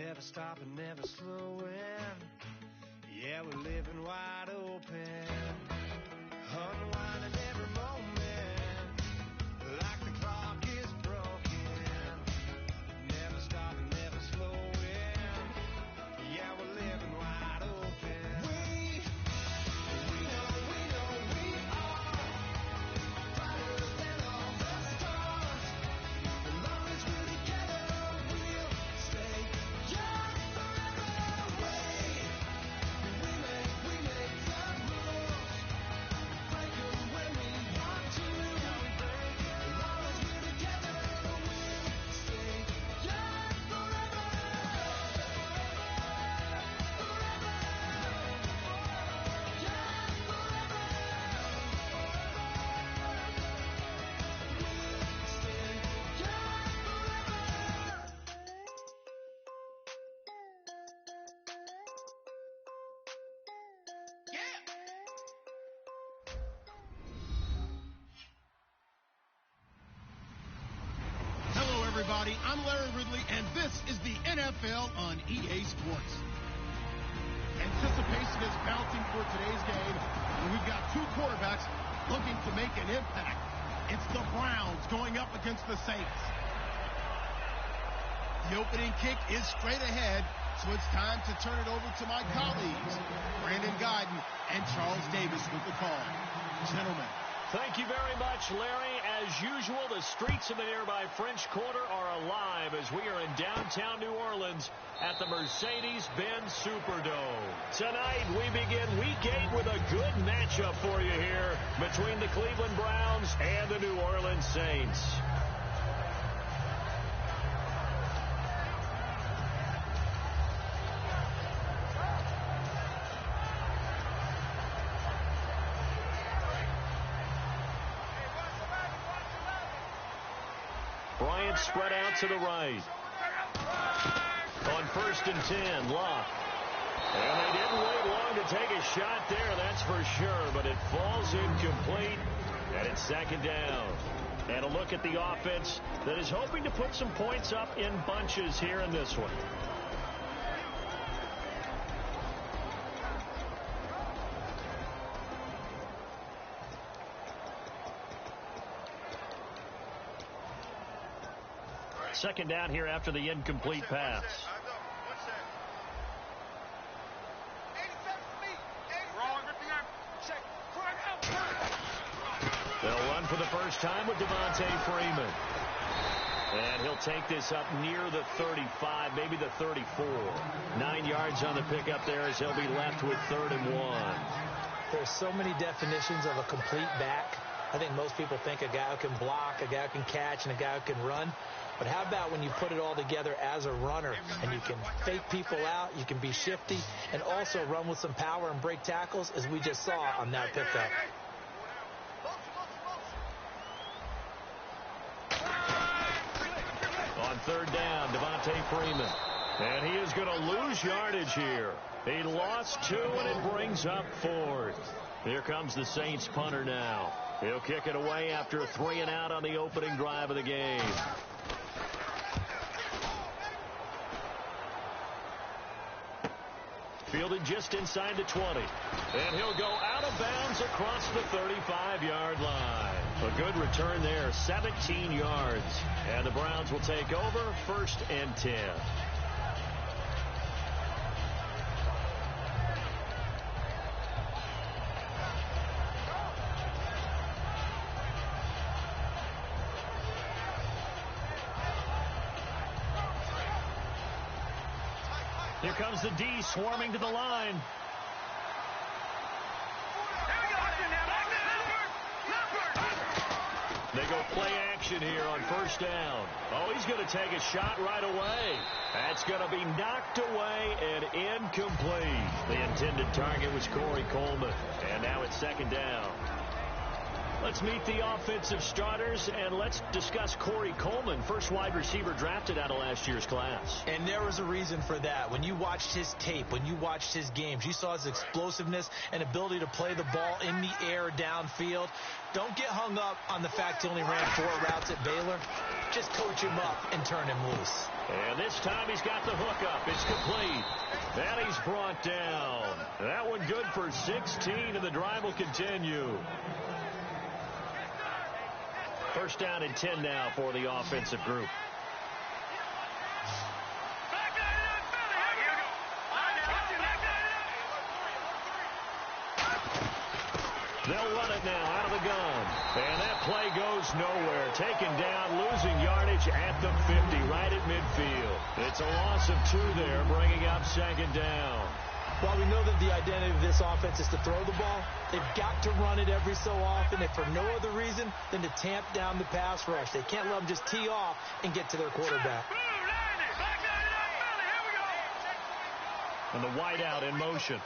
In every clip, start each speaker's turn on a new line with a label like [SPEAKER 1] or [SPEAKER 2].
[SPEAKER 1] never stopping, never slowing. Yeah, we're living wide open, unwinding every moment, like the clock is broken. Never stopping, never slowing. Yeah, we're living wide open. We know we are brighter than all the stars. As long as we're together, we'll stay young forever. We make the rules, break them when we want to. As long as we're together, we'll stay young forever.
[SPEAKER 2] Hello, everybody. I'm Larry Ridley, and this is the NFL on EA Sports. Anticipation is mounting for today's game, and we've got two quarterbacks looking to make an impact. It's the Browns going up against the Saints. The opening kick is straight ahead, so it's time to turn it over to my colleagues, Brandon Godden and Charles Davis with the call. Gentlemen.
[SPEAKER 3] Thank you very much, Larry. As usual, the streets of the nearby French Quarter are alive as we are in downtown New Orleans at the Mercedes-Benz Superdome. Tonight, we begin Week 8 with a good matchup for you here between the Cleveland Browns and the New Orleans Saints. Bryant spread out to the right. On 1st and 10, Locke. And they didn't wait long to take a shot there, that's for sure, but it falls incomplete, and it's 2nd down. And a look at the offense that is hoping to put some points up in bunches here in this one. Second down here after the incomplete pass. They'll run for the first time with Devontae Freeman. And he'll take this up near the 35, maybe the 34. 9 yards on the pickup there as he'll be left with 3rd and 1.
[SPEAKER 4] There's so many definitions of a complete back. I think most people think a guy who can block, a guy who can catch, and a guy who can run. But how about when you put it all together as a runner and you can fake people out, you can be shifty, and also run with some power and break tackles, as we just saw on that pickup.
[SPEAKER 3] On 3rd down, Devontae Freeman. And he is going to lose yardage here. He lost 2, and it brings up 4th. Here comes the Saints punter now. He'll kick it away after a 3 and out on the opening drive of the game. Fielded just inside the 20. And he'll go out of bounds across the 35-yard line. A good return there, 17 yards. And the Browns will take over 1st and 10. Here comes the D swarming to the line. They go play action here on 1st down. Oh, he's going to take a shot right away. That's going to be knocked away and incomplete. The intended target was Corey Coleman. And now it's 2nd down. Let's meet the offensive starters, and let's discuss Corey Coleman, first wide receiver drafted out of last year's class.
[SPEAKER 4] And there was a reason for that. When you watched his tape, when you watched his games, you saw his explosiveness and ability to play the ball in the air downfield. Don't get hung up on the fact he only ran 4 routes at Baylor. Just coach him up and turn him loose.
[SPEAKER 3] And this time he's got the hook up. It's complete. And he's brought down. That one good for 16, and the drive will continue. First down and 10 now for the offensive group. They'll run it now out of the gun. And that play goes nowhere. Taken down, losing yardage at the 50, right at midfield. It's a loss of 2 there, bringing up second down.
[SPEAKER 4] While we know that the identity of this offense is to throw the ball, they've got to run it every so often, if for no other reason than to tamp down the pass rush. They can't let them just tee off and get to their quarterback.
[SPEAKER 3] And the wideout in motion.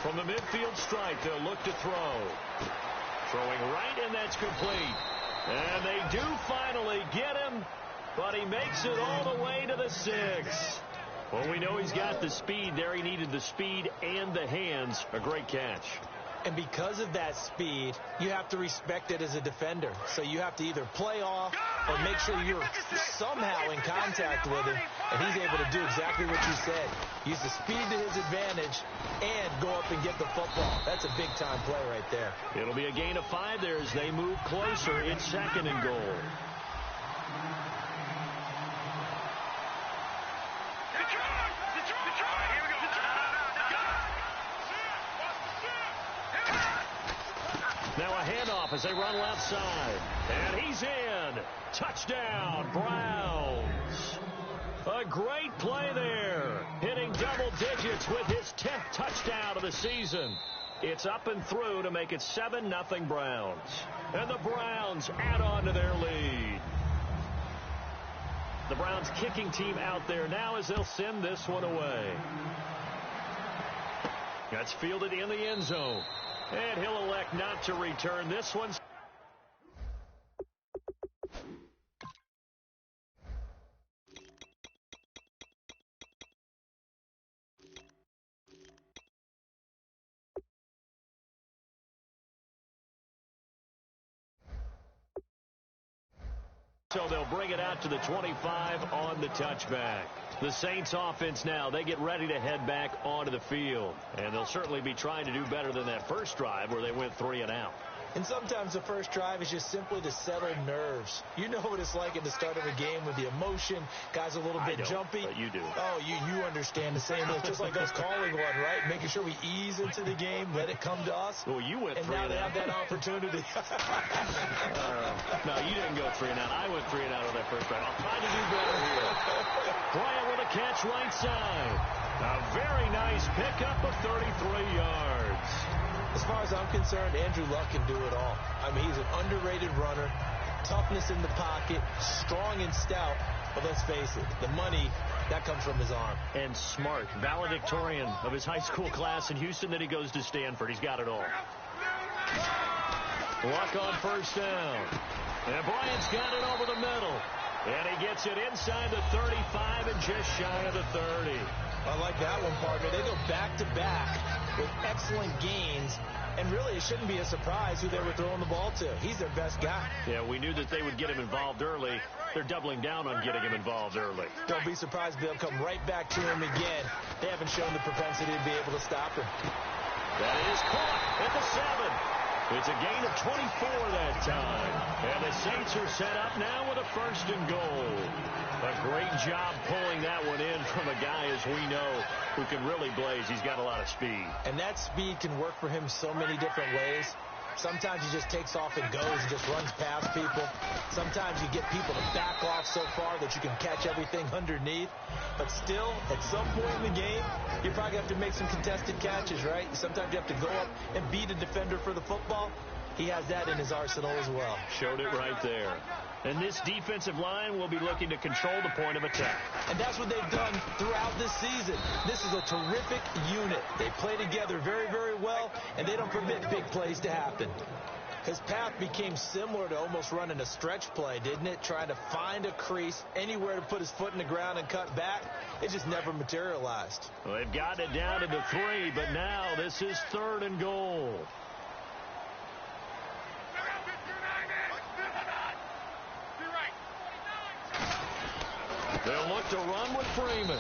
[SPEAKER 3] From the midfield stripe, they'll look to throw. Throwing right, and that's complete. And they do finally get him, but he makes it all the way to the 6. Well, we know he's got the speed there. He needed the speed and the hands. A great catch.
[SPEAKER 4] And because of that speed, you have to respect it as a defender. So you have to either play off or make sure you're somehow in contact with him, and he's able to do exactly what you said. Use the speed to his advantage and go up and get the football. That's a big-time play right there.
[SPEAKER 3] It'll be a gain of 5 there as they move closer. It's second and goal. Now a handoff as they run left side. And he's in. Touchdown, Browns. A great play there. Hitting double digits with his 10th touchdown of the season. It's up and through to make it 7-0 Browns. And the Browns add on to their lead. The Browns kicking team out there now as they'll send this one away. That's fielded in the end zone. And he'll elect not to return this one. So they'll bring it out to the 25 on the touchback. The Saints offense now, they get ready to head back onto the field. And they'll certainly be trying to do better than that first drive where they went 3 and out.
[SPEAKER 4] And sometimes the first drive is just simply to settle nerves. You know what it's like at the start of a game with the emotion. Guys a little bit jumpy.
[SPEAKER 3] But you do.
[SPEAKER 4] Oh, you understand the same. It's just like us calling one, right? Making sure we ease into the game, let it come to us.
[SPEAKER 3] Well, you went 3 and out.
[SPEAKER 4] And now they have that opportunity.
[SPEAKER 3] No, you didn't go 3 and out. I went 3 and out on that first drive. I'll try to do better here. Bryant with a catch right side. A very nice pickup of 33 yards.
[SPEAKER 4] As far as I'm concerned, Andrew Luck can do it all. I mean, he's an underrated runner, toughness in the pocket, strong and stout. But let's face it, the money, that comes from his arm.
[SPEAKER 3] And smart. Valedictorian of his high school class in Houston. Then he goes to Stanford. He's got it all. Luck on first down. And Bryant's got it over the middle. And he gets it inside the 35 and just shy of the 30.
[SPEAKER 4] I like that one, partner. They go back-to-back with excellent gains. And really, it shouldn't be a surprise who they were throwing the ball to. He's their best guy.
[SPEAKER 3] Yeah, we knew that they would get him involved early. They're doubling down on getting him involved early.
[SPEAKER 4] Don't be surprised they'll come right back to him again. They haven't shown the propensity to be able to stop him.
[SPEAKER 3] That is caught at the 7. It's a gain of 24 that time. And the Saints are set up now with a first and goal. A great job pulling that one in from a guy, as we know, who can really blaze. He's got a lot of speed.
[SPEAKER 4] And that speed can work for him so many different ways. Sometimes he just takes off and goes and just runs past people. Sometimes you get people to back off so far that you can catch everything underneath. But still, at some point in the game, you probably have to make some contested catches, right? Sometimes you have to go up and beat a defender for the football. He has that in his arsenal as well.
[SPEAKER 3] Showed it right there. And this defensive line will be looking to control the point of attack.
[SPEAKER 4] And that's what they've done throughout this season. This is a terrific unit. They play together very, very well, and they don't permit big plays to happen. His path became similar to almost running a stretch play, didn't it? Trying to find a crease, anywhere to put his foot in the ground and cut back. It just never materialized.
[SPEAKER 3] Well, they've got it down to the 3, but now this is 3rd and goal. look to run with Freeman.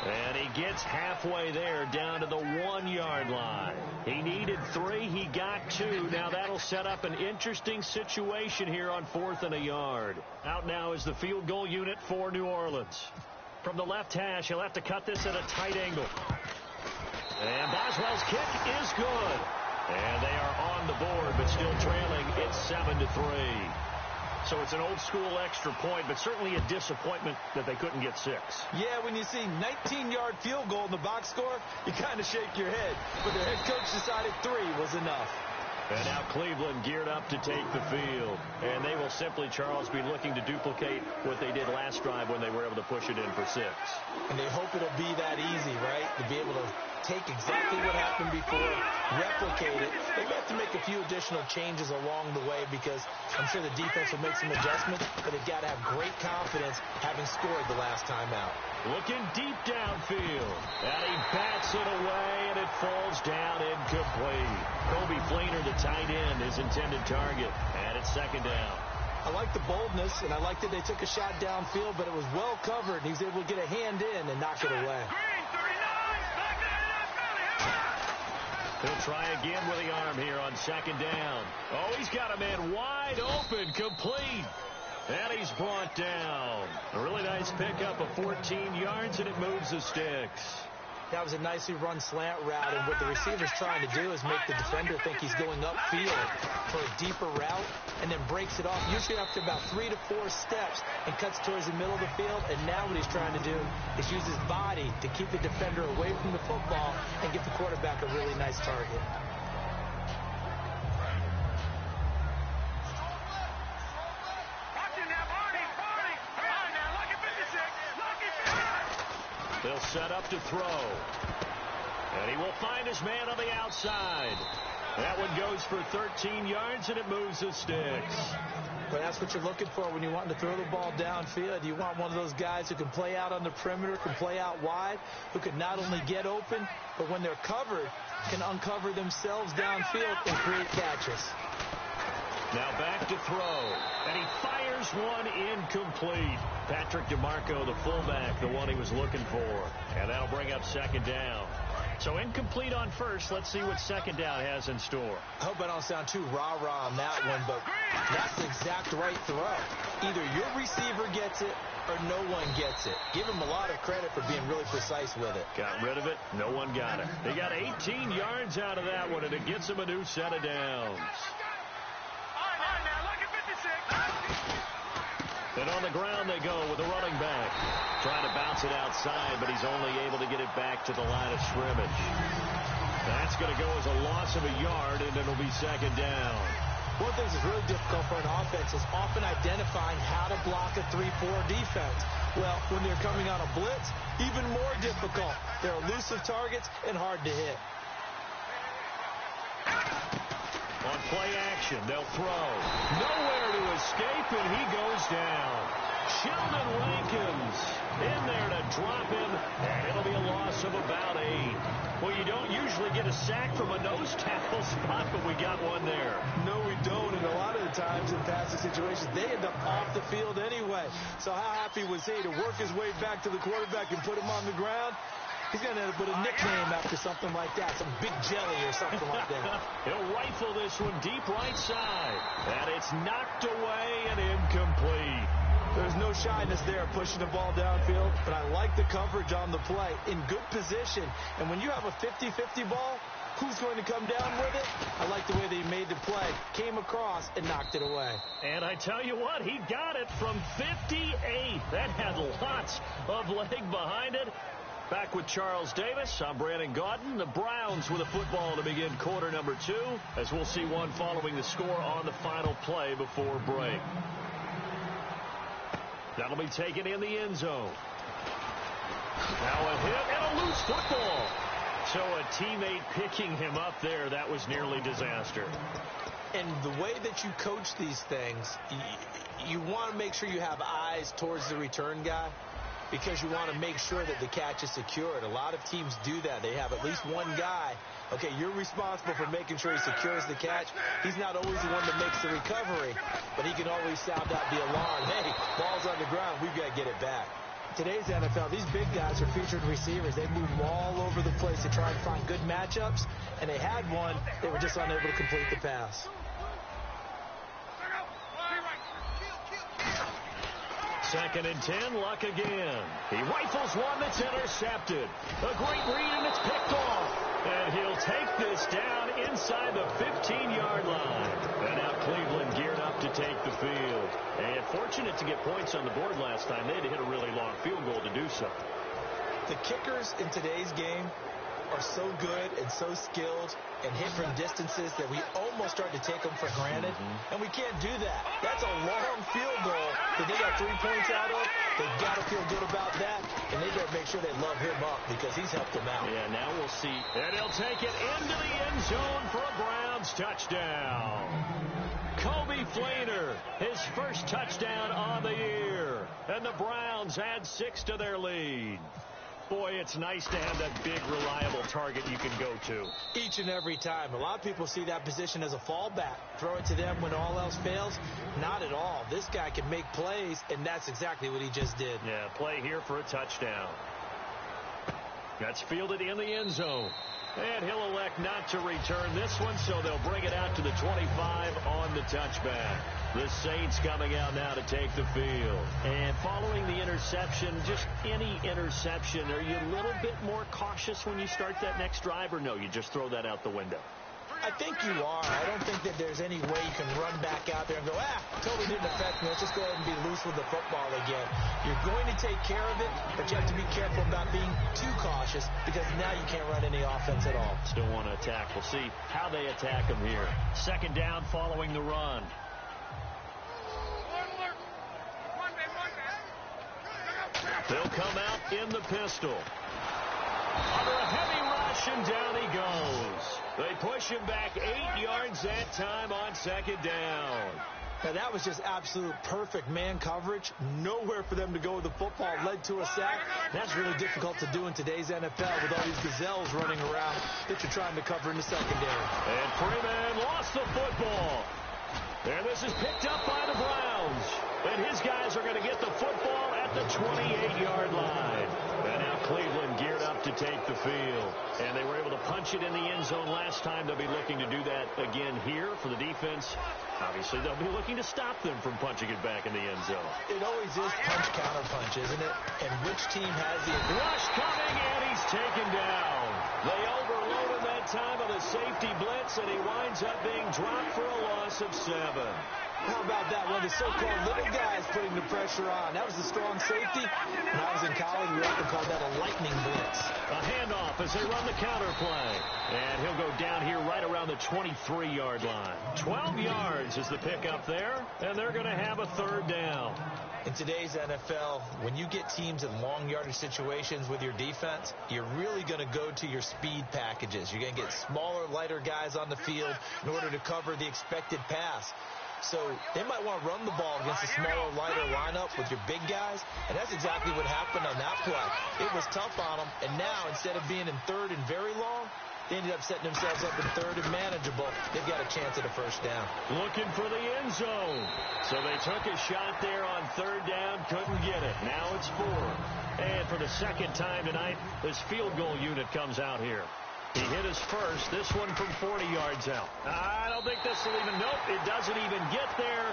[SPEAKER 3] And he gets halfway there down to the 1-yard line. He needed 3. He got 2. Now that'll set up an interesting situation here on 4th and a yard. Out now is the field goal unit for New Orleans. From the left hash, he'll have to cut this at a tight angle. And Boswell's kick is good. And they are on the board, but still trailing. It's 7-3. So it's an old-school extra point, but certainly a disappointment that they couldn't get 6.
[SPEAKER 4] Yeah, when you see 19-yard field goal in the box score, you kind of shake your head. But their head coach decided 3 was enough.
[SPEAKER 3] And now Cleveland geared up to take the field. And they will simply, Charles, be looking to duplicate what they did last drive when they were able to push it in for 6.
[SPEAKER 4] And they hope it'll be that easy, right? To be able to take exactly what happened before, replicate it. They may have to make a few additional changes along the way because I'm sure the defense will make some adjustments, but they've got to have great confidence having scored the last time out.
[SPEAKER 3] Looking deep downfield. And he bats it away, and it falls down incomplete. Kobe Fleener, the tight end, his intended target. And it's 2nd down.
[SPEAKER 4] I like the boldness, and I like that they took a shot downfield, but it was well covered. He was able to get a hand in and knock it away.
[SPEAKER 3] He'll try again with the arm here on 2nd down. Oh, he's got a man wide open, complete. And he's brought down. A really nice pickup of 14 yards, and it moves the sticks.
[SPEAKER 4] That was a nicely run slant route, and what the receiver's trying to do is make the defender think he's going upfield for a deeper route, and then breaks it off, usually after about 3 to 4 steps, and cuts towards the middle of the field. And now what he's trying to do is use his body to keep the defender away from the football and give the quarterback a really nice target.
[SPEAKER 3] They'll set up to throw. And he will find his man on the outside. That one goes for 13 yards, and it moves the sticks.
[SPEAKER 4] But that's what you're looking for when you want to throw the ball downfield. You want one of those guys who can play out on the perimeter, can play out wide, who can not only get open, but when they're covered, can uncover themselves downfield and create catches.
[SPEAKER 3] Now back to throw. And he fires one incomplete. Patrick DeMarco, the fullback, the one he was looking for. And that'll bring up 2nd down. So incomplete on first. Let's see what 2nd down has in store.
[SPEAKER 4] I hope I don't sound too rah-rah on that one, but that's the exact right throw. Either your receiver gets it or no one gets it. Give him a lot of credit for being really precise with it.
[SPEAKER 3] Got rid of it. No one got it. They got 18 yards out of that one, and it gets him a new set of downs. And on the ground they go with the running back. Trying to bounce it outside, but he's only able to get it back to the line of scrimmage. That's going to go as a loss of a yard, and it'll be 2nd down.
[SPEAKER 4] One of the things that's really difficult for an offense is often identifying how to block a 3-4 defense. Well, when they're coming on a blitz, even more difficult. They're elusive targets and hard to hit.
[SPEAKER 3] On play action, they'll throw. Nowhere to escape, and he goes down. Sheldon Rankins in there to drop him, and it'll be a loss of about 8. Well, you don't usually get a sack from a nose tackle spot, but we got one there.
[SPEAKER 4] No, we don't, and a lot of the times in passing situations, they end up off the field anyway. So how happy was he to work his way back to the quarterback and put him on the ground? He's going to end up with a nickname after something like that, some Big Jelly or something like that.
[SPEAKER 3] He'll rifle this one deep right side, and it's knocked away and incomplete.
[SPEAKER 4] There's no shyness there pushing the ball downfield, but I like the coverage on the play. In good position, and when you have a 50-50 ball, who's going to come down with it? I like the way they made the play, came across, and knocked it away.
[SPEAKER 3] And I tell you what, he got it from 58. That had lots of leg behind it. Back with Charles Davis, I'm Brandon Gaudin. The Browns with a football to begin quarter number 2, as we'll see one following the score on the final play before break. That'll be taken in the end zone. Now a hit and a loose football. So a teammate picking him up there, that was nearly disaster.
[SPEAKER 4] And the way that you coach these things, you want to make sure you have eyes towards the return guy, because you want to make sure that the catch is secured. A lot of teams do that. They have at least one guy. Okay, you're responsible for making sure he secures the catch. He's not always the one that makes the recovery, but he can always sound out the alarm. Hey, ball's on the ground. We've got to get it back. Today's NFL, these big guys are featured receivers. They move all over the place to try and find good matchups, and they had one. They were just unable to complete the pass.
[SPEAKER 3] Second and 10, Luck again. He rifles one that's intercepted. A great read, and it's picked off. And he'll take this down inside the 15-yard line. And now Cleveland geared up to take the field. And fortunate to get points on the board last time. They had to hit a really long field goal to do so.
[SPEAKER 4] The kickers in today's game are so good and so skilled and hit from distances that we almost start to take them for granted, and we can't do that. That's a long field goal that they got 3 points out of. They've got to feel good about that, and they better make sure they love him up because he's helped them out.
[SPEAKER 3] Yeah, now we'll see. And he'll take it into the end zone for a Browns touchdown. Kobe Flainer, his first touchdown on the year, and the Browns add 6 to their lead. Boy, it's nice to have that big, reliable target you can go to.
[SPEAKER 4] Each and every time. A lot of people see that position as a fallback. Throw it to them when all else fails. Not at all. This guy can make plays, and that's exactly what he just did.
[SPEAKER 3] Yeah, play here for a touchdown. That's fielded in the end zone. And he'll elect not to return this one, so they'll bring it out to the 25 on the touchback. The Saints coming out now to take the field. And following the interception, just any interception, are you a little bit more cautious when you start that next drive, or no, you just throw that out the window?
[SPEAKER 4] I think you are. I don't think that there's any way you can run back out there and go, totally didn't affect me. Let's just go ahead and be loose with the football again. You're going to take care of it, but you have to be careful about being too cautious because now you can't run any offense at all.
[SPEAKER 3] Still want to attack. We'll see how they attack them here. Second down following the run. They'll come out in the pistol. Under a heavy rush, and down he goes. They push him back 8 yards that time on second down.
[SPEAKER 4] Now, that was just absolute perfect man coverage. Nowhere for them to go with the football. Led to a sack. That's really difficult to do in today's NFL with all these gazelles running around that you're trying to cover in the secondary.
[SPEAKER 3] And Freeman lost the football. And this is picked up by the Browns. And his guys are going to get the football at the 28-yard line. And now Cleveland geared up to take the field. And they were able to punch it in the end zone last time. They'll be looking to do that again here for the defense. Obviously, they'll be looking to stop them from punching it back in the end zone.
[SPEAKER 4] It always is punch-counter-punch, isn't it? And which team has the
[SPEAKER 3] rush coming, and he's taken down. They overloaded that time of the safety blitz, and he winds up being dropped for a loss of 7.
[SPEAKER 4] How about that? One of the so-called little guys putting the pressure on. That was a strong safety. When I was in college, we often called that a lightning blitz.
[SPEAKER 3] A handoff as they run the counter play. And he'll go down here right around the 23-yard line. 12 yards is the pickup there, and they're going to have a third down.
[SPEAKER 4] In today's NFL, when you get teams in long yardage situations with your defense, you're really going to go to your speed packages. You're going to get smaller, lighter guys on the field in order to cover the expected pass. So they might want to run the ball against a smaller, lighter lineup with your big guys, and that's exactly what happened on that play. It was tough on them, and now instead of being in third and very long, they ended up setting themselves up in third and manageable. They've got a chance at a first down.
[SPEAKER 3] Looking for the end zone. So they took a shot there on third down, couldn't get it. Now it's 4. And for the second time tonight, this field goal unit comes out here. He hit his first, this one from 40 yards out. I don't think this will even, nope, it doesn't even get there.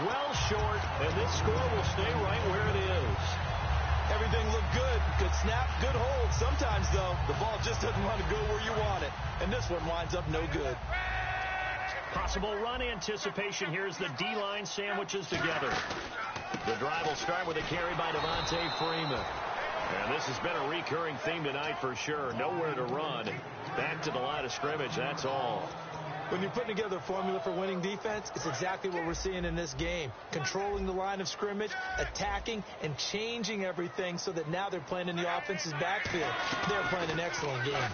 [SPEAKER 3] Well short, and this score will stay right where it is.
[SPEAKER 4] Everything looked good. Good snap, good hold. Sometimes, though, the ball just doesn't want to go where you want it. And this one winds up no good.
[SPEAKER 3] Possible run anticipation here as the D-line sandwiches together. The drive will start with a carry by Devontae Freeman. And this has been a recurring theme tonight for sure. Nowhere to run. Back to the line of scrimmage, that's all.
[SPEAKER 4] When you're putting together a formula for winning defense, it's exactly what we're seeing in this game. Controlling the line of scrimmage, attacking, and changing everything so that now they're playing in the offense's backfield. They're playing an excellent game.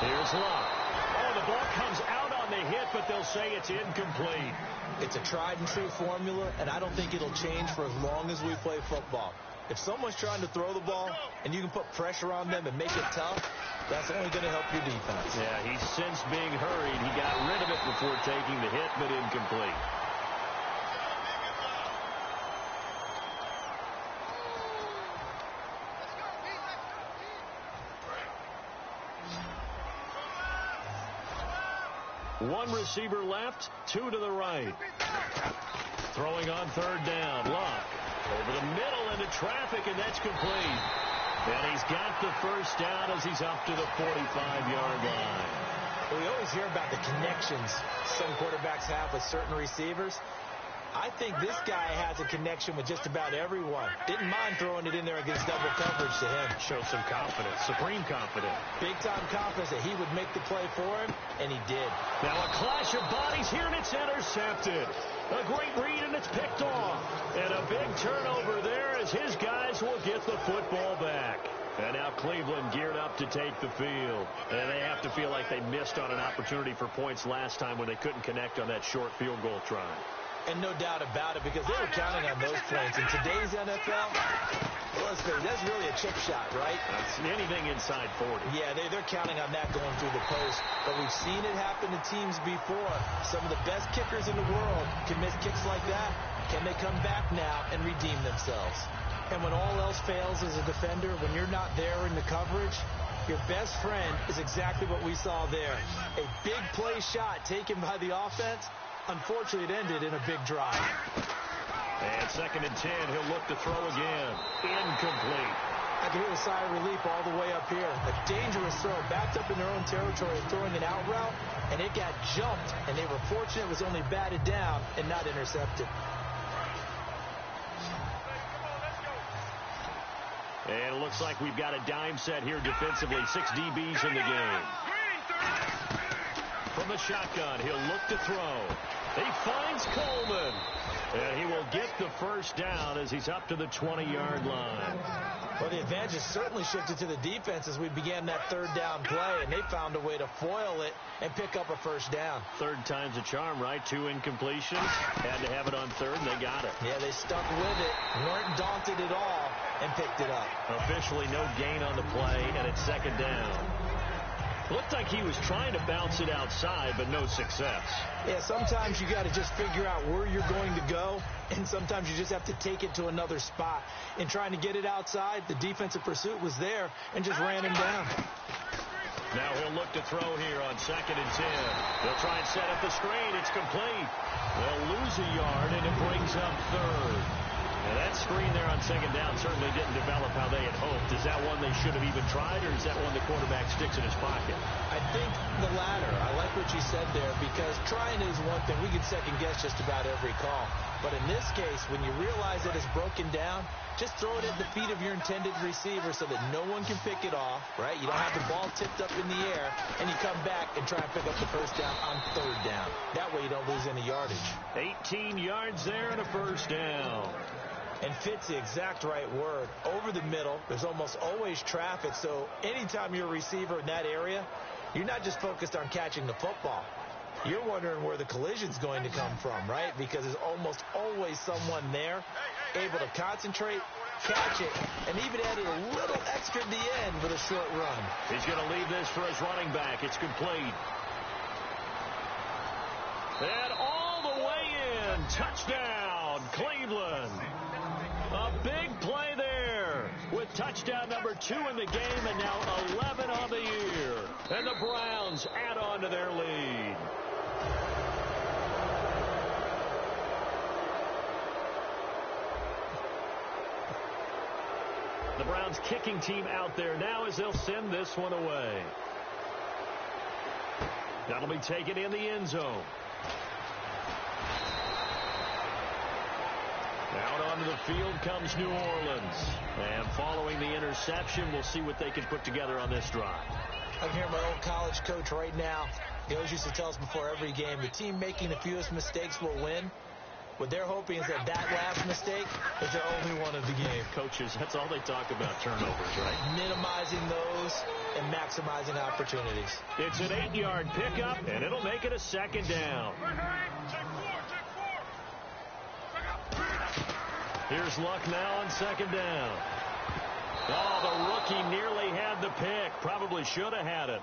[SPEAKER 3] Here's Luck. Oh, the ball comes out on the hit, but they'll say it's incomplete.
[SPEAKER 4] It's a tried-and-true formula, and I don't think it'll change for as long as we play football. If someone's trying to throw the ball and you can put pressure on them and make it tough, that's only going to help your defense.
[SPEAKER 3] Yeah, he's since being hurried. He got rid of it before taking the hit, but incomplete. One receiver left, two to the right. Throwing on third down. Luck over the middle into traffic, and that's complete. And he's got the first down as he's up to the 45-yard line.
[SPEAKER 4] We always hear about the connections some quarterbacks have with certain receivers. I think this guy has a connection with just about everyone. Didn't mind throwing it in there against double coverage to him.
[SPEAKER 3] Showed some confidence, supreme confidence.
[SPEAKER 4] Big-time confidence that he would make the play for him, and he did.
[SPEAKER 3] Now a clash of bodies here, and it's intercepted. A great read, and it's picked off. And a big turnover there as his guys will get the football back. And now Cleveland geared up to take the field. And they have to feel like they missed on an opportunity for points last time when they couldn't connect on that short field goal try.
[SPEAKER 4] And no doubt about it, because they were counting on those points. In today's NFL, let's face it, that's really a chip shot, right?
[SPEAKER 3] That's anything inside 40.
[SPEAKER 4] Yeah, they're counting on that going through the post. But we've seen it happen to teams before. Some of the best kickers in the world can miss kicks like that. Can they come back now and redeem themselves? And when all else fails as a defender, when you're not there in the coverage, your best friend is exactly what we saw there. A big play shot taken by the offense. Unfortunately, it ended in a big drive.
[SPEAKER 3] And 2nd and 10, he'll look to throw again. Incomplete.
[SPEAKER 4] I can hear a sigh of relief all the way up here. A dangerous throw, backed up in their own territory, throwing an out route, and it got jumped, and they were fortunate it was only batted down and not intercepted.
[SPEAKER 3] And it looks like we've got a dime set here defensively. 6 DBs in the game. From the shotgun, he'll look to throw. He finds Coleman. And he will get the first down as he's up to the 20-yard line.
[SPEAKER 4] Well, the advantage has certainly shifted to the defense as we began that third down play, and they found a way to foil it and pick up a first down.
[SPEAKER 3] Third time's a charm, right? 2 incompletions. Had to have it on third, and they got it.
[SPEAKER 4] Yeah, they stuck with it, weren't daunted at all, and picked it up.
[SPEAKER 3] Officially no gain on the play, and it's 2nd down. Looked like he was trying to bounce it outside, but no success.
[SPEAKER 4] Yeah, sometimes you got to just figure out where you're going to go, and sometimes you just have to take it to another spot. In trying to get it outside, the defensive pursuit was there and just ran him down.
[SPEAKER 3] Now he'll look to throw here on 2nd and 10. They'll try and set up the screen. It's complete. They'll lose a yard, and it brings up third. Now that screen there on 2nd down certainly didn't develop how they had hoped. Is that one they should have even tried, or is that one the quarterback sticks in his pocket?
[SPEAKER 4] I think the latter. I like what you said there, because trying is one thing. We can second guess just about every call. But in this case, when you realize that it's broken down, just throw it at the feet of your intended receiver so that no one can pick it off, right? You don't have the ball tipped up in the air, and you come back and try and pick up the first down on third down. That way you don't lose any yardage.
[SPEAKER 3] 18 yards there and a first down.
[SPEAKER 4] And fits the exact right word. Over the middle, there's almost always traffic, so anytime you're a receiver in that area, you're not just focused on catching the football. You're wondering where the collision's going to come from, right? Because there's almost always someone there able to concentrate, catch it, and even added a little extra at the end with a short run.
[SPEAKER 3] He's going to leave this for his running back. It's complete. And all the way in. Touchdown, Cleveland. A big play there with touchdown number 2 in the game, and now 11 on the year. And the Browns add on to their lead. The Browns kicking team out there now as they'll send this one away. That'll be taken in the end zone. Out onto the field comes New Orleans. And following the interception, we'll see what they can put together on this drive.
[SPEAKER 4] I can hear my old college coach right now. He always used to tell us before every game, the team making the fewest mistakes will win. What they're hoping is that last mistake is their only one of the game.
[SPEAKER 3] Coaches, that's all they talk about, turnovers, right?
[SPEAKER 4] Minimizing those and maximizing opportunities.
[SPEAKER 3] It's an 8-yard pickup, and it'll make it a 2nd down. Here's Luck now on 2nd down. Oh, the rookie nearly had the pick. Probably should have had it.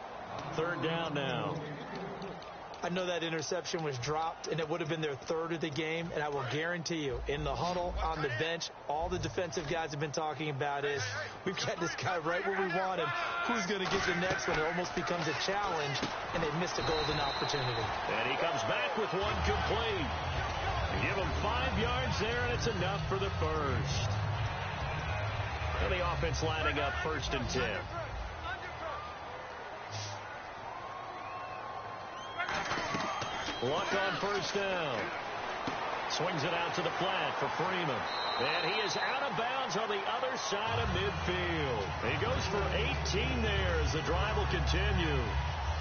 [SPEAKER 3] 3rd down now.
[SPEAKER 4] I know that interception was dropped, and it would have been their third of the game, and I will guarantee you, in the huddle, on the bench, all the defensive guys have been talking about is, we've got this guy right where we want him. Who's going to get the next one? It almost becomes a challenge, and they missed a golden opportunity.
[SPEAKER 3] And he comes back with one complete. Give him 5 yards there, and it's enough for the first. And the offense lining up 1st and 10. Luck on 1st down. Swings it out to the flat for Freeman. And he is out of bounds on the other side of midfield. He goes for 18 there as the drive will continue.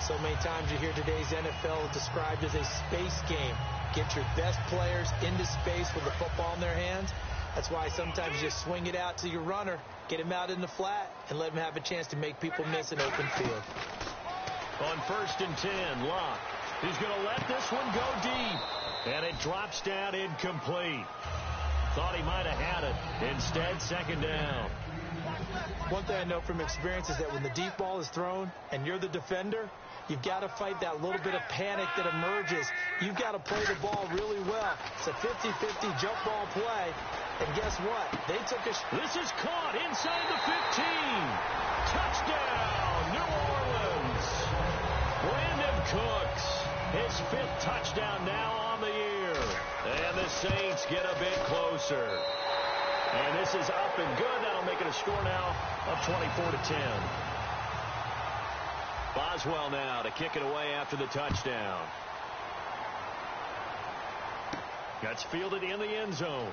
[SPEAKER 4] So many times you hear today's NFL described as a space game. Get your best players into space with the football in their hands. That's why sometimes you swing it out to your runner, get him out in the flat, and let him have a chance to make people miss an open field.
[SPEAKER 3] On 1st and 10, Locke. He's going to let this one go deep. And it drops down incomplete. Thought he might have had it. Instead, 2nd down.
[SPEAKER 4] One thing I know from experience is that when the deep ball is thrown and you're the defender, you've got to fight that little bit of panic that emerges. You've got to play the ball really well. It's a 50-50 jump ball play. And guess what? They took a...
[SPEAKER 3] This is caught inside the 15. Touchdown, New Orleans. Brandon Cooks, his 5th touchdown now on the year. And the Saints get a bit closer. And this is up and good. That'll make it a score now of 24-10. Boswell now to kick it away after the touchdown. That's fielded in the end zone.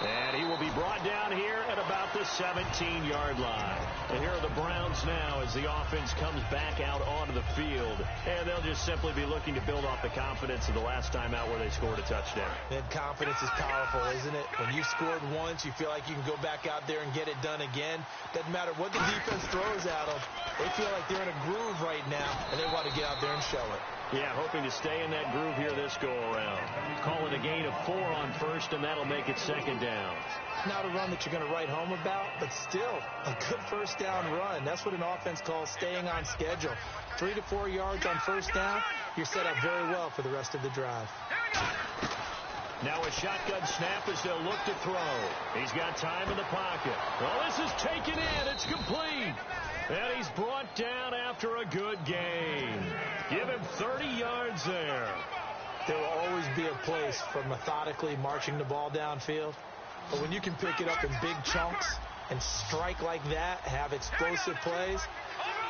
[SPEAKER 3] And he will be brought down here at about the 17-yard line. And here are the Browns now as the offense comes back out onto the field. And they'll just simply be looking to build off the confidence of the last time out where they scored a touchdown.
[SPEAKER 4] And confidence is powerful, isn't it? When you've scored once, you feel like you can go back out there and get it done again. Doesn't matter what the defense throws at them. They feel like they're in a groove right now, and they want to get out there and show it.
[SPEAKER 3] Yeah, hoping to stay in that groove here this go-around. Call it a gain of 4 on 1st, and that'll make it 2nd down.
[SPEAKER 4] Not a run that you're going to write home about, but still a good 1st down run. That's what an offense calls staying on schedule. 3 to 4 yards on 1st down, you're set up very well for the rest of the drive.
[SPEAKER 3] Now a shotgun snap as they'll look to throw. He's got time in the pocket. Well, this is taken in. It's complete. And he's brought down after a good gain. Give him 30 yards there.
[SPEAKER 4] There will always be a place for methodically marching the ball downfield. But when you can pick it up in big chunks and strike like that, have explosive plays,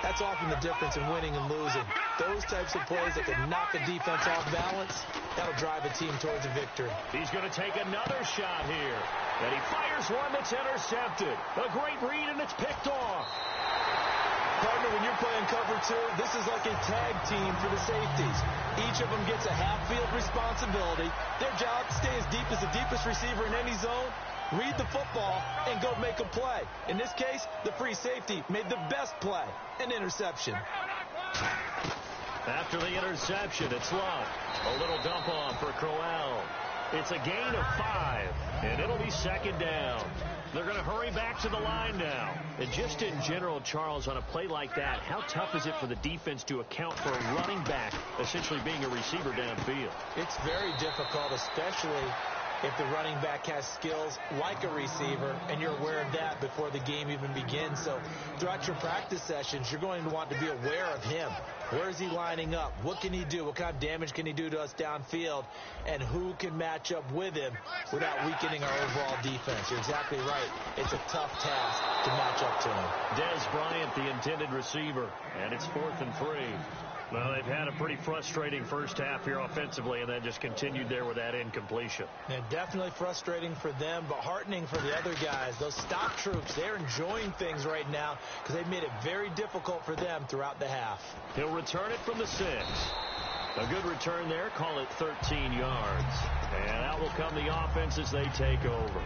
[SPEAKER 4] that's often the difference in winning and losing. Those types of plays that can knock a defense off balance, that'll drive a team towards a victory.
[SPEAKER 3] He's going to take another shot here. And he fires one that's intercepted. A great read, and it's picked off.
[SPEAKER 4] Partner, when you're playing cover 2, this is like a tag team for the safeties. Each of them gets a half-field responsibility. Their job, stay as deep as the deepest receiver in any zone, read the football, and go make a play. In this case, the free safety made the best play, an interception.
[SPEAKER 3] After the interception, it's Luck. A little dump off for Crowell. It's a gain of 5, and it'll be 2nd down. They're going to hurry back to the line now. And just in general, Charles, on a play like that, how tough is it for the defense to account for a running back essentially being a receiver downfield?
[SPEAKER 4] It's very difficult, especially if the running back has skills like a receiver, and you're aware of that before the game even begins. So throughout your practice sessions, you're going to want to be aware of him. Where is he lining up? What can he do? What kind of damage can he do to us downfield? And who can match up with him without weakening our overall defense? You're exactly right. It's a tough task to match up to him.
[SPEAKER 3] Des Bryant, the intended receiver, and it's 4th and 3. Well, they've had a pretty frustrating first half here offensively, and then just continued there with that incompletion.
[SPEAKER 4] Yeah, definitely frustrating for them, but heartening for the other guys. Those stock troops, they're enjoying things right now because they've made it very difficult for them throughout the half.
[SPEAKER 3] He'll return it from the 6. A good return there, call it 13 yards. And out will come the offense as they take over.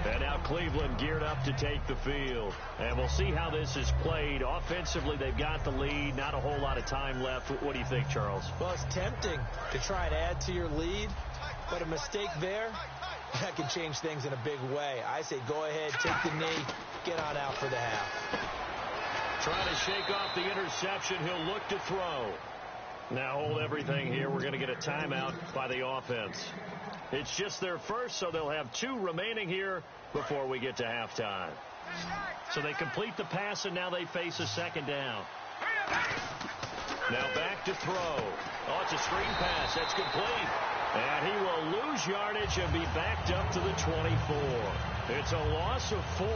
[SPEAKER 3] And now Cleveland geared up to take the field. And we'll see how this is played. Offensively, they've got the lead. Not a whole lot of time left. What do you think, Charles?
[SPEAKER 4] Well, it's tempting to try and add to your lead, but a mistake there, that can change things in a big way. I say go ahead, take the knee, get on out for the half.
[SPEAKER 3] Trying to shake off the interception. He'll look to throw. Now hold everything here. We're going to get a timeout by the offense. It's just their first, so they'll have 2 remaining here before we get to halftime. So they complete the pass, and now they face a second down. Now back to throw. Oh, it's a screen pass. That's complete. And he will lose yardage and be backed up to the 24. It's a loss of 4.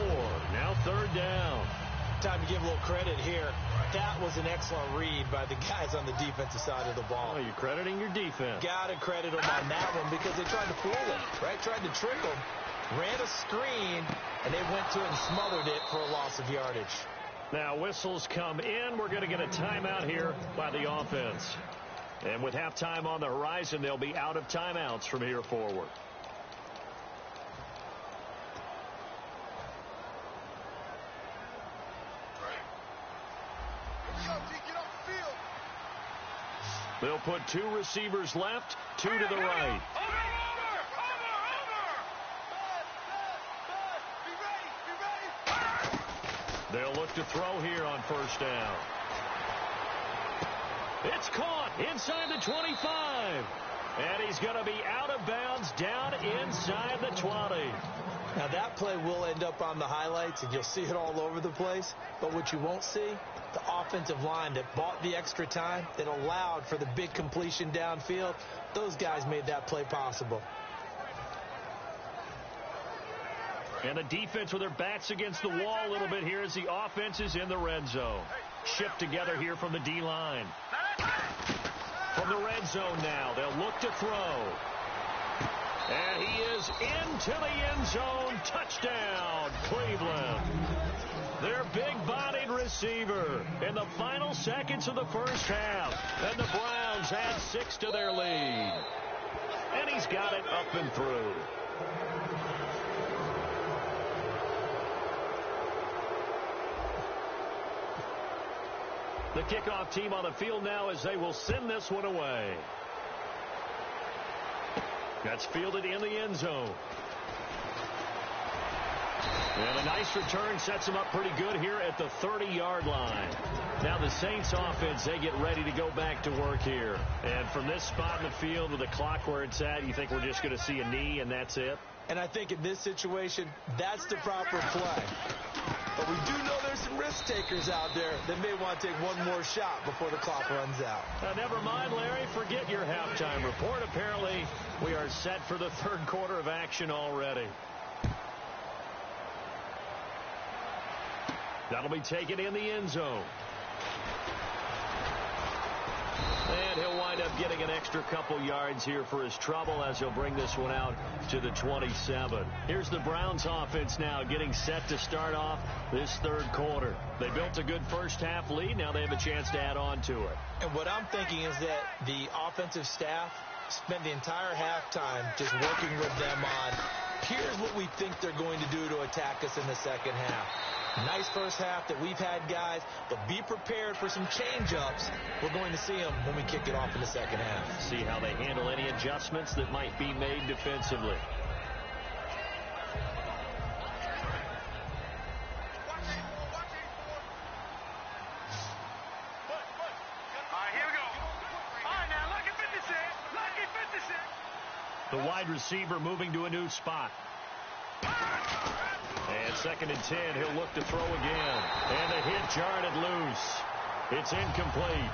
[SPEAKER 3] Now third down.
[SPEAKER 4] Time to give a little credit here. That was an excellent read by the guys on the defensive side of the ball.
[SPEAKER 3] Oh, you're crediting your defense.
[SPEAKER 4] Got to credit them on that one because they tried to fool him, right? Tried to trick him. Ran a screen, and they went to it and smothered it for a loss of yardage.
[SPEAKER 3] Now whistles come in. We're going to get a timeout here by the offense. And with halftime on the horizon, they'll be out of timeouts from here forward. They'll put 2 receivers left, 2 to the right. They'll look to throw here on first down. It's caught inside the 25. And he's going to be out of bounds down inside the 20.
[SPEAKER 4] Now that play will end up on the highlights, and you'll see it all over the place. But what you won't see, the offensive line that bought the extra time, that allowed for the big completion downfield, those guys made that play possible.
[SPEAKER 3] And the defense with their backs against the wall a little bit here as the offense is in the red zone. Shipped together here from the D-line. From the red zone now, they'll look to throw. And he is into the end zone. Touchdown, Cleveland. Their big-bodied receiver in the final seconds of the first half. And the Browns add 6 to their lead. And he's got it up and through. The kickoff team on the field now as they will send this one away. That's fielded in the end zone. And a nice return sets them up pretty good here at the 30-yard line. Now the Saints offense, they get ready to go back to work here. And from this spot in the field with the clock where it's at, you think we're just going to see a knee and that's it?
[SPEAKER 4] And I think in this situation, that's the proper play. But we do know there's some risk takers out there that may want to take one more shot before the clock runs out.
[SPEAKER 3] Never mind, Larry. Forget your halftime report. Apparently, we are set for the third quarter of action already. That'll be taken in the end zone. And he'll wind up getting an extra couple yards here for his trouble as he'll bring this one out to the 27. Here's the Browns offense now getting set to start off this third quarter. They built a good first half lead. Now they have a chance to add on to it.
[SPEAKER 4] And what I'm thinking is that the offensive staff spent the entire halftime just working with them on, here's what we think they're going to do to attack us in the second half. Nice first half that we've had, guys, but be prepared for some change-ups. We're going to see them when we kick it off in the second half.
[SPEAKER 3] See how they handle any adjustments that might be made defensively. The wide receiver moving to a new spot. And 2nd and 10, he'll look to throw again. And the hit jarred it loose. It's incomplete.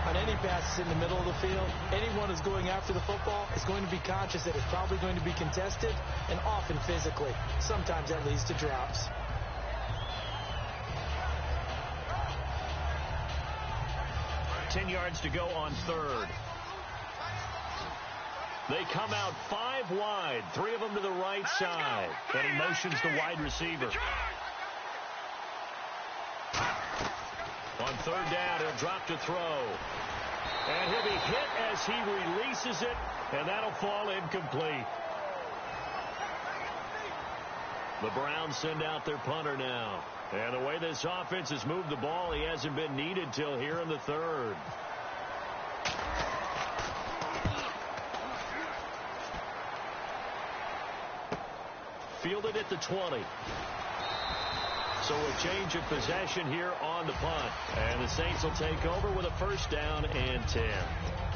[SPEAKER 4] On any passes in the middle of the field, anyone who's going after the football is going to be conscious that it's probably going to be contested, and often physically. Sometimes that leads to drops.
[SPEAKER 3] $10 yards to go on third. They come out 5 wide, 3 of them to the right side. And he motions the wide receiver. On third down, he'll drop to throw. And he'll be hit as he releases it, and that'll fall incomplete. The Browns send out their punter now. And the way this offense has moved the ball, he hasn't been needed till here in the third. Fielded at the 20. So a change of possession here on the punt. And the Saints will take over with a first down and 10.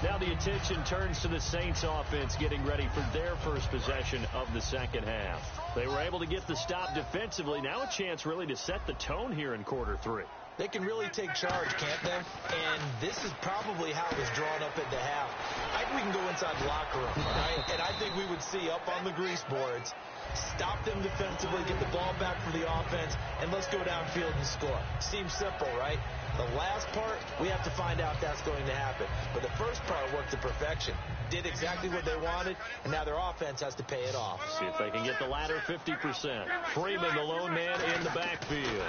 [SPEAKER 3] Now the attention turns to the Saints offense getting ready for their first possession of the second half. They were able to get the stop defensively. Now a chance really to set the tone here in quarter 3.
[SPEAKER 4] They can really take charge, can't they? And this is probably how it was drawn up at the half. I think we can go inside the locker room, right? And I think we would see up on the grease boards, stop them defensively, get the ball back for the offense, and let's go downfield and score. Seems simple, right? The last part, we have to find out if that's going to happen. But the first part worked to perfection. Did exactly what they wanted, and now their offense has to pay it off.
[SPEAKER 3] See if they can get the latter 50%. Freeman, the lone man in the backfield.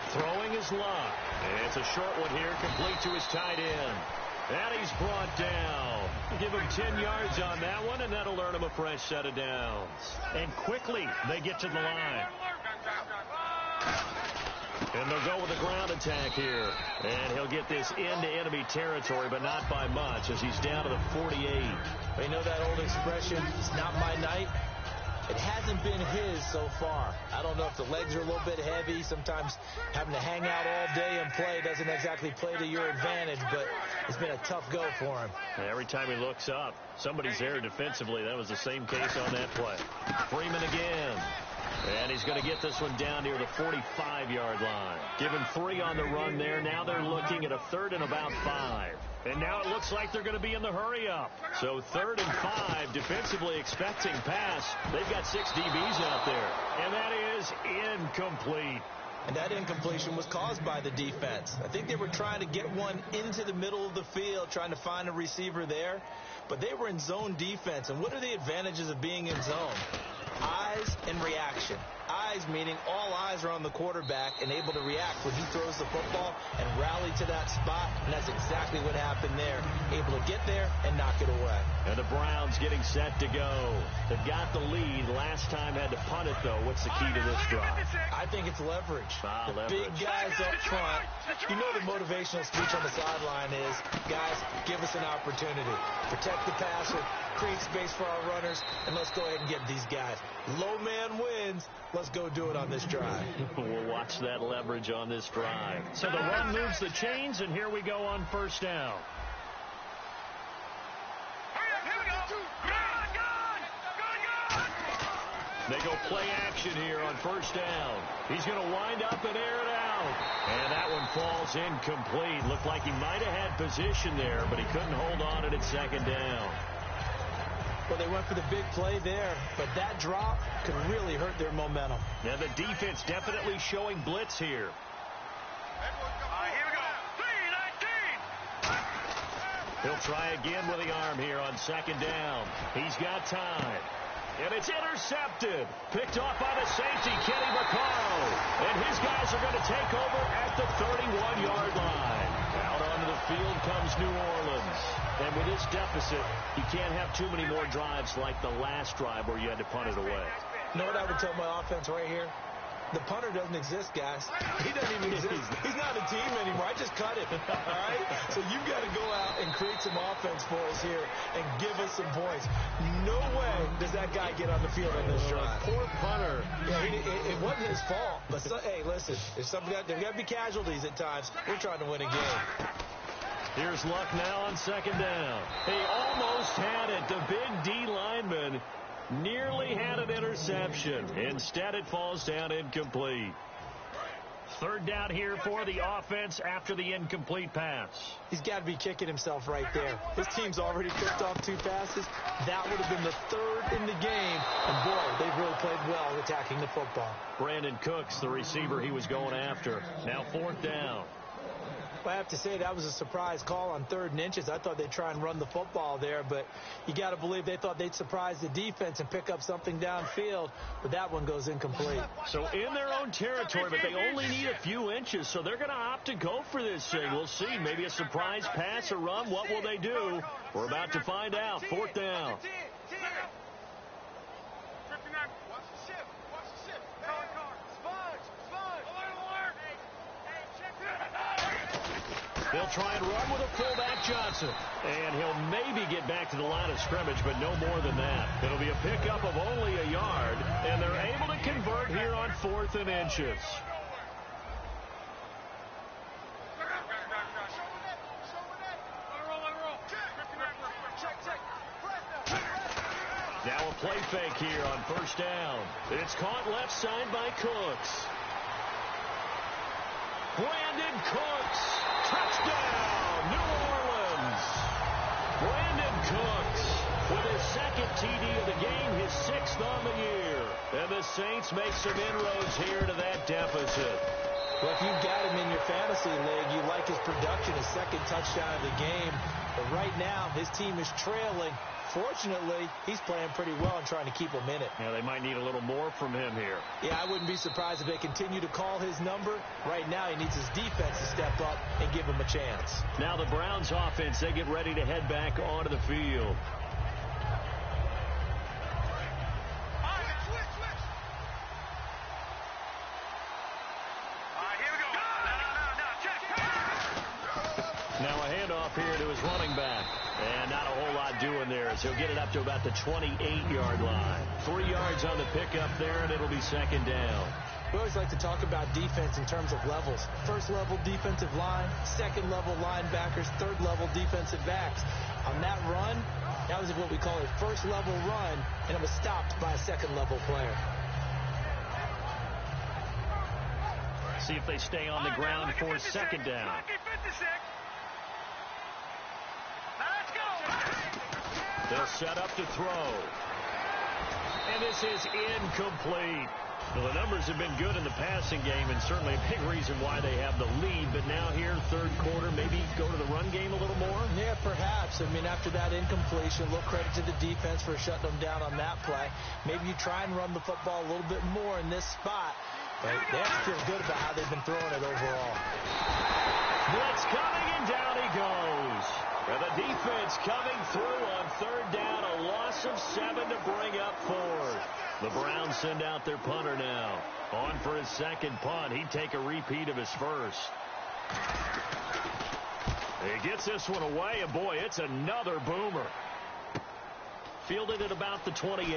[SPEAKER 3] Throwing his luck. It's a short one here, complete to his tight end. And he's brought down. Give him 10 yards on that one, and that'll earn him a fresh set of downs. And quickly, they get to the line. And they'll go with a ground attack here. And he'll get this into enemy territory, but not by much, as he's down to the 48.
[SPEAKER 4] You know that old expression, it's not my night? It hasn't been his so far. I don't know if the legs are a little bit heavy. Sometimes having to hang out all day and play doesn't exactly play to your advantage, but it's been a tough go for him.
[SPEAKER 3] Every time he looks up, somebody's there defensively. That was the same case on that play. Freeman again. And he's going to get this one down near the 45-yard line. Given 3 on the run there. Now they're looking at a 3rd and about 5. And now it looks like they're going to be in the hurry-up. So 3rd and 5, defensively expecting pass. They've got 6 DBs out there. And that is incomplete.
[SPEAKER 4] And that incompletion was caused by the defense. I think they were trying to get one into the middle of the field, trying to find a receiver there. But they were in zone defense. And what are the advantages of being in zone? Eyes and reaction. Eyes meaning all eyes are on the quarterback and able to react when he throws the football and rally to that spot. And that's exactly what happened there. Able to get there and knock it away.
[SPEAKER 3] And the Browns getting set to go. They've got the lead. Last time had to punt it, though. What's the key to this drive?
[SPEAKER 4] I think it's leverage. The
[SPEAKER 3] Leverage.
[SPEAKER 4] big guys up front. You know the motivational speech on the sideline is, guys, give us an opportunity. Protect the passer, create space for our runners, and let's go ahead and get these guys. Low man wins. Let's go do it on this drive.
[SPEAKER 3] We'll watch that leverage on this drive. So the run moves the chains, and here we go on first down. They go play action here on first down. He's going to wind up and air it out. And that one falls incomplete. Looked like he might have had position there, but he couldn't hold on at second down.
[SPEAKER 4] Well, they went for the big play there, but that drop could really hurt their momentum.
[SPEAKER 3] Now the defense definitely showing blitz here.
[SPEAKER 1] Here we go. 3-19.
[SPEAKER 3] He'll try again with the arm here on second down. He's got time. And it's intercepted. Picked off by the safety, Kenny Vaccaro. And his guys are going to take over at the 31-yard line. Out onto the field comes New Orleans. And with this deficit, you can't have too many more drives like the last drive where you had to punt it away.
[SPEAKER 4] You know what I would tell my offense right here? The punter doesn't exist, guys. He doesn't even exist. He's not a team anymore. I just cut him, all right? So you've got to go out and create some offense for us here and give us some points. No way does that guy get on the field on this drive.
[SPEAKER 3] Poor punter.
[SPEAKER 4] Yeah, it wasn't his fault. But, hey, listen, there's got to be casualties at times. We're trying to win a game.
[SPEAKER 3] Here's Luck now on second down. He almost had it. The big D lineman nearly had an interception. Instead, it falls down incomplete. Third down here for the offense after the incomplete pass.
[SPEAKER 4] He's got to be kicking himself right there. His team's already picked off 2 passes. That would have been the 3rd in the game. And, boy, they've really played well attacking the football.
[SPEAKER 3] Brandon Cooks, the receiver he was going after. Now 4th down.
[SPEAKER 4] Well, I have to say that was a surprise call on 3rd and inches. I thought they'd try and run the football there, but you got to believe they thought they'd surprise the defense and pick up something downfield, but that one goes incomplete.
[SPEAKER 3] So in their own territory, but they only need a few inches, so they're going to opt to go for this thing. We'll see. Maybe a surprise pass or run. What will they do? We're about to find out. 4th down. They'll They'll try and run with a fullback Johnson. And he'll maybe get back to the line of scrimmage, but no more than that. It'll be a pickup of only a yard, and they're able to convert here on 4th and inches. Now a play fake here on 1st down. It's caught left side by Cooks. Brandon Cooks. Touchdown, New Orleans. Brandon Cooks with his 2nd TD of the game, his 6th on the year. And the Saints make some inroads here to that deficit.
[SPEAKER 4] Well, if you've got him in your fantasy league, you like his production, his 2nd touchdown of the game. But right now, his team is trailing. Fortunately, he's playing pretty well and trying to keep him in it.
[SPEAKER 3] Yeah, they might need a little more from him here.
[SPEAKER 4] Yeah, I wouldn't be surprised if they continue to call his number. Right now, he needs his defense to step up and give him a chance.
[SPEAKER 3] Now the Browns offense, they get ready to head back onto the field. Now a handoff here to his running back. And not a whole lot doing there as he'll get it up to about the 28-yard line. 3 yards on the pickup there, and it'll be 2nd down.
[SPEAKER 4] We always like to talk about defense in terms of levels. 1st level defensive line, 2nd level linebackers, 3rd level defensive backs. On that run, that was what we call a 1st level run, and it was stopped by a 2nd level player.
[SPEAKER 3] See if they stay on the ground for 2nd down. They'll set up to throw. And this is incomplete. Well, the numbers have been good in the passing game, and certainly a big reason why they have the lead. But now here, 3rd quarter, maybe go to the run game a little more?
[SPEAKER 4] Yeah, perhaps. I mean, after that incompletion, a little credit to the defense for shutting them down on that play. Maybe you try and run the football a little bit more in this spot. But they have to feel good about how they've been throwing it overall.
[SPEAKER 3] Blitz coming, and down he goes. And the defense coming through on 3rd down, a loss of 7 to bring up 4th. The Browns send out their punter now. On for his 2nd punt. He'd take a repeat of his 1st. He gets this one away, and boy, it's another boomer. Fielded at about the 28.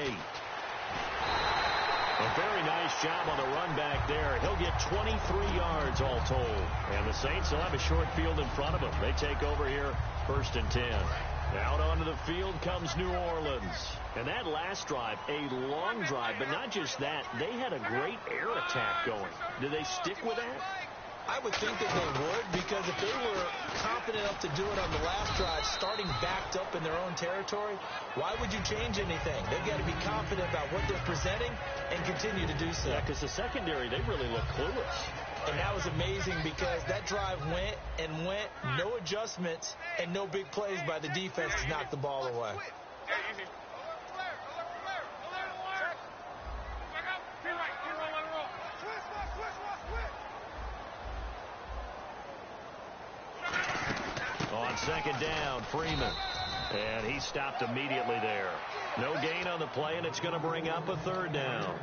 [SPEAKER 3] A very nice job on the run back there. He'll get 23 yards all told. And the Saints will have a short field in front of them. They take over here, 1st and 10. Out onto the field comes New Orleans. And that last drive, a long drive, but not just that. They had a great air attack going. Did they stick with that?
[SPEAKER 4] I would think that they would, because if they were confident enough to do it on the last drive, starting backed up in their own territory, why would you change anything? They've got to be confident about what they're presenting and continue to do so.
[SPEAKER 3] Yeah, because the secondary, they really look clueless.
[SPEAKER 4] And that was amazing because that drive went and went, no adjustments, and no big plays by the defense to knock the ball away.
[SPEAKER 3] On 2nd down, Freeman. And he stopped immediately there. No gain on the play, and it's going to bring up a 3rd down.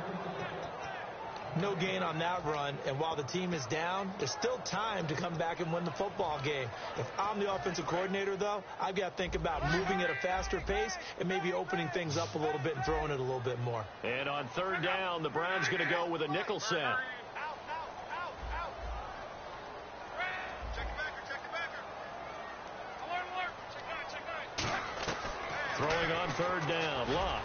[SPEAKER 4] No gain on that run, and while the team is down, there's still time to come back and win the football game. If I'm the offensive coordinator, though, I've got to think about moving at a faster pace and maybe opening things up a little bit and throwing it a little bit more.
[SPEAKER 3] And on 3rd down, the Browns going to go with a nickel set. Throwing on 3rd down, Luck.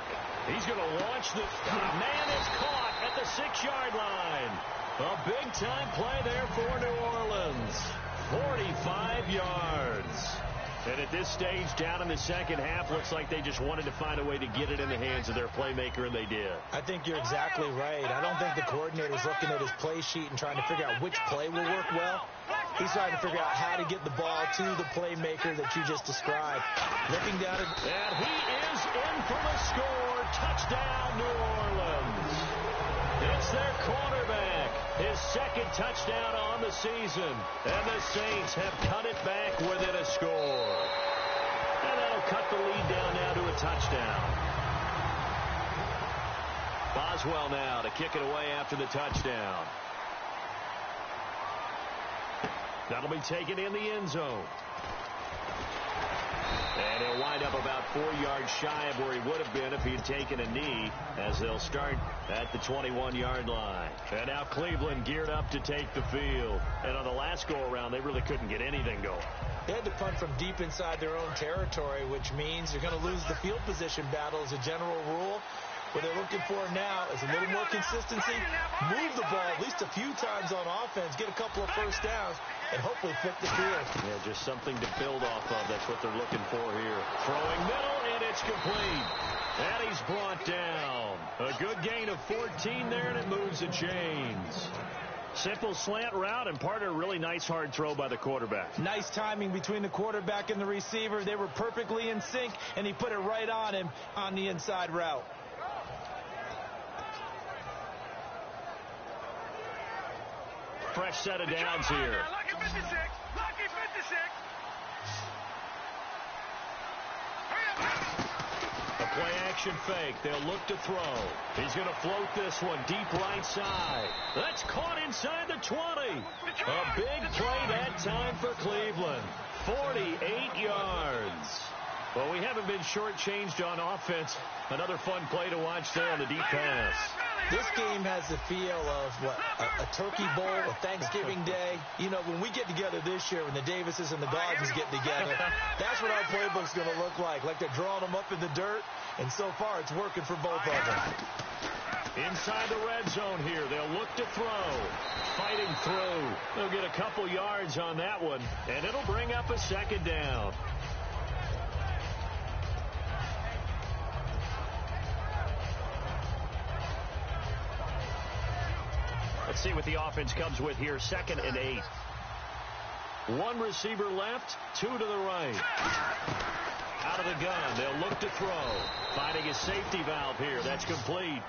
[SPEAKER 3] He's going to launch the... Man is caught at the 6-yard line. A big-time play there for New Orleans. 45 yards. And at this stage, down in the second half, looks like they just wanted to find a way to get it in the hands of their playmaker, and they did.
[SPEAKER 4] I think you're exactly right. I don't think the coordinator's looking at his play sheet and trying to figure out which play will work well. He's trying to figure out how to get the ball to the playmaker that you just described. Looking down at...
[SPEAKER 3] And he is in for the score. Touchdown, New Orleans. It's their quarterback. His 2nd touchdown on the season. And the Saints have cut it back within a score. And that'll cut the lead down now to a touchdown. Boswell now to kick it away after the touchdown. That'll be taken in the end zone. And he'll wind up about 4 yards shy of where he would have been if he had taken a knee, as they'll start at the 21-yard line. And now Cleveland geared up to take the field. And on the last go-around, they really couldn't get anything going.
[SPEAKER 4] They had to punt from deep inside their own territory, which means you're going to lose the field position battle as a general rule. What they're looking for now is a little more consistency, move the ball at least a few times on offense, get a couple of first downs, and hopefully flip the field.
[SPEAKER 3] Yeah, just something to build off of. That's what they're looking for here. Throwing middle, and it's complete. And he's brought down. A good gain of 14 there, and it moves the chains. Simple slant route, and part of a really nice hard throw by the quarterback.
[SPEAKER 4] Nice timing between the quarterback and the receiver. They were perfectly in sync, and he put it right on him on the inside route.
[SPEAKER 3] Fresh set of downs here.
[SPEAKER 1] Lucky 56. Lucky 56.
[SPEAKER 3] A play-action fake. They'll look to throw. He's going to float this one deep right side. That's caught inside the 20. A big play that time for Cleveland. 48 yards. Well, we haven't been shortchanged on offense. Another fun play to watch there on the deep pass.
[SPEAKER 4] This game has the feel of, a Turkey Bowl, a Thanksgiving Day. You know, when we get together this year, when the Davises and the Goddins get together, that's what our playbook's going to look like. Like they're drawing them up in the dirt, and so far it's working for both of them.
[SPEAKER 3] Inside the red zone here, they'll look to throw. Fighting through. They'll get a couple yards on that one, and it'll bring up a second down. Let's see what the offense comes with here. 2nd and 8. One receiver left, 2 to the right. Out of the gun, they'll look to throw. Finding a safety valve here. That's complete.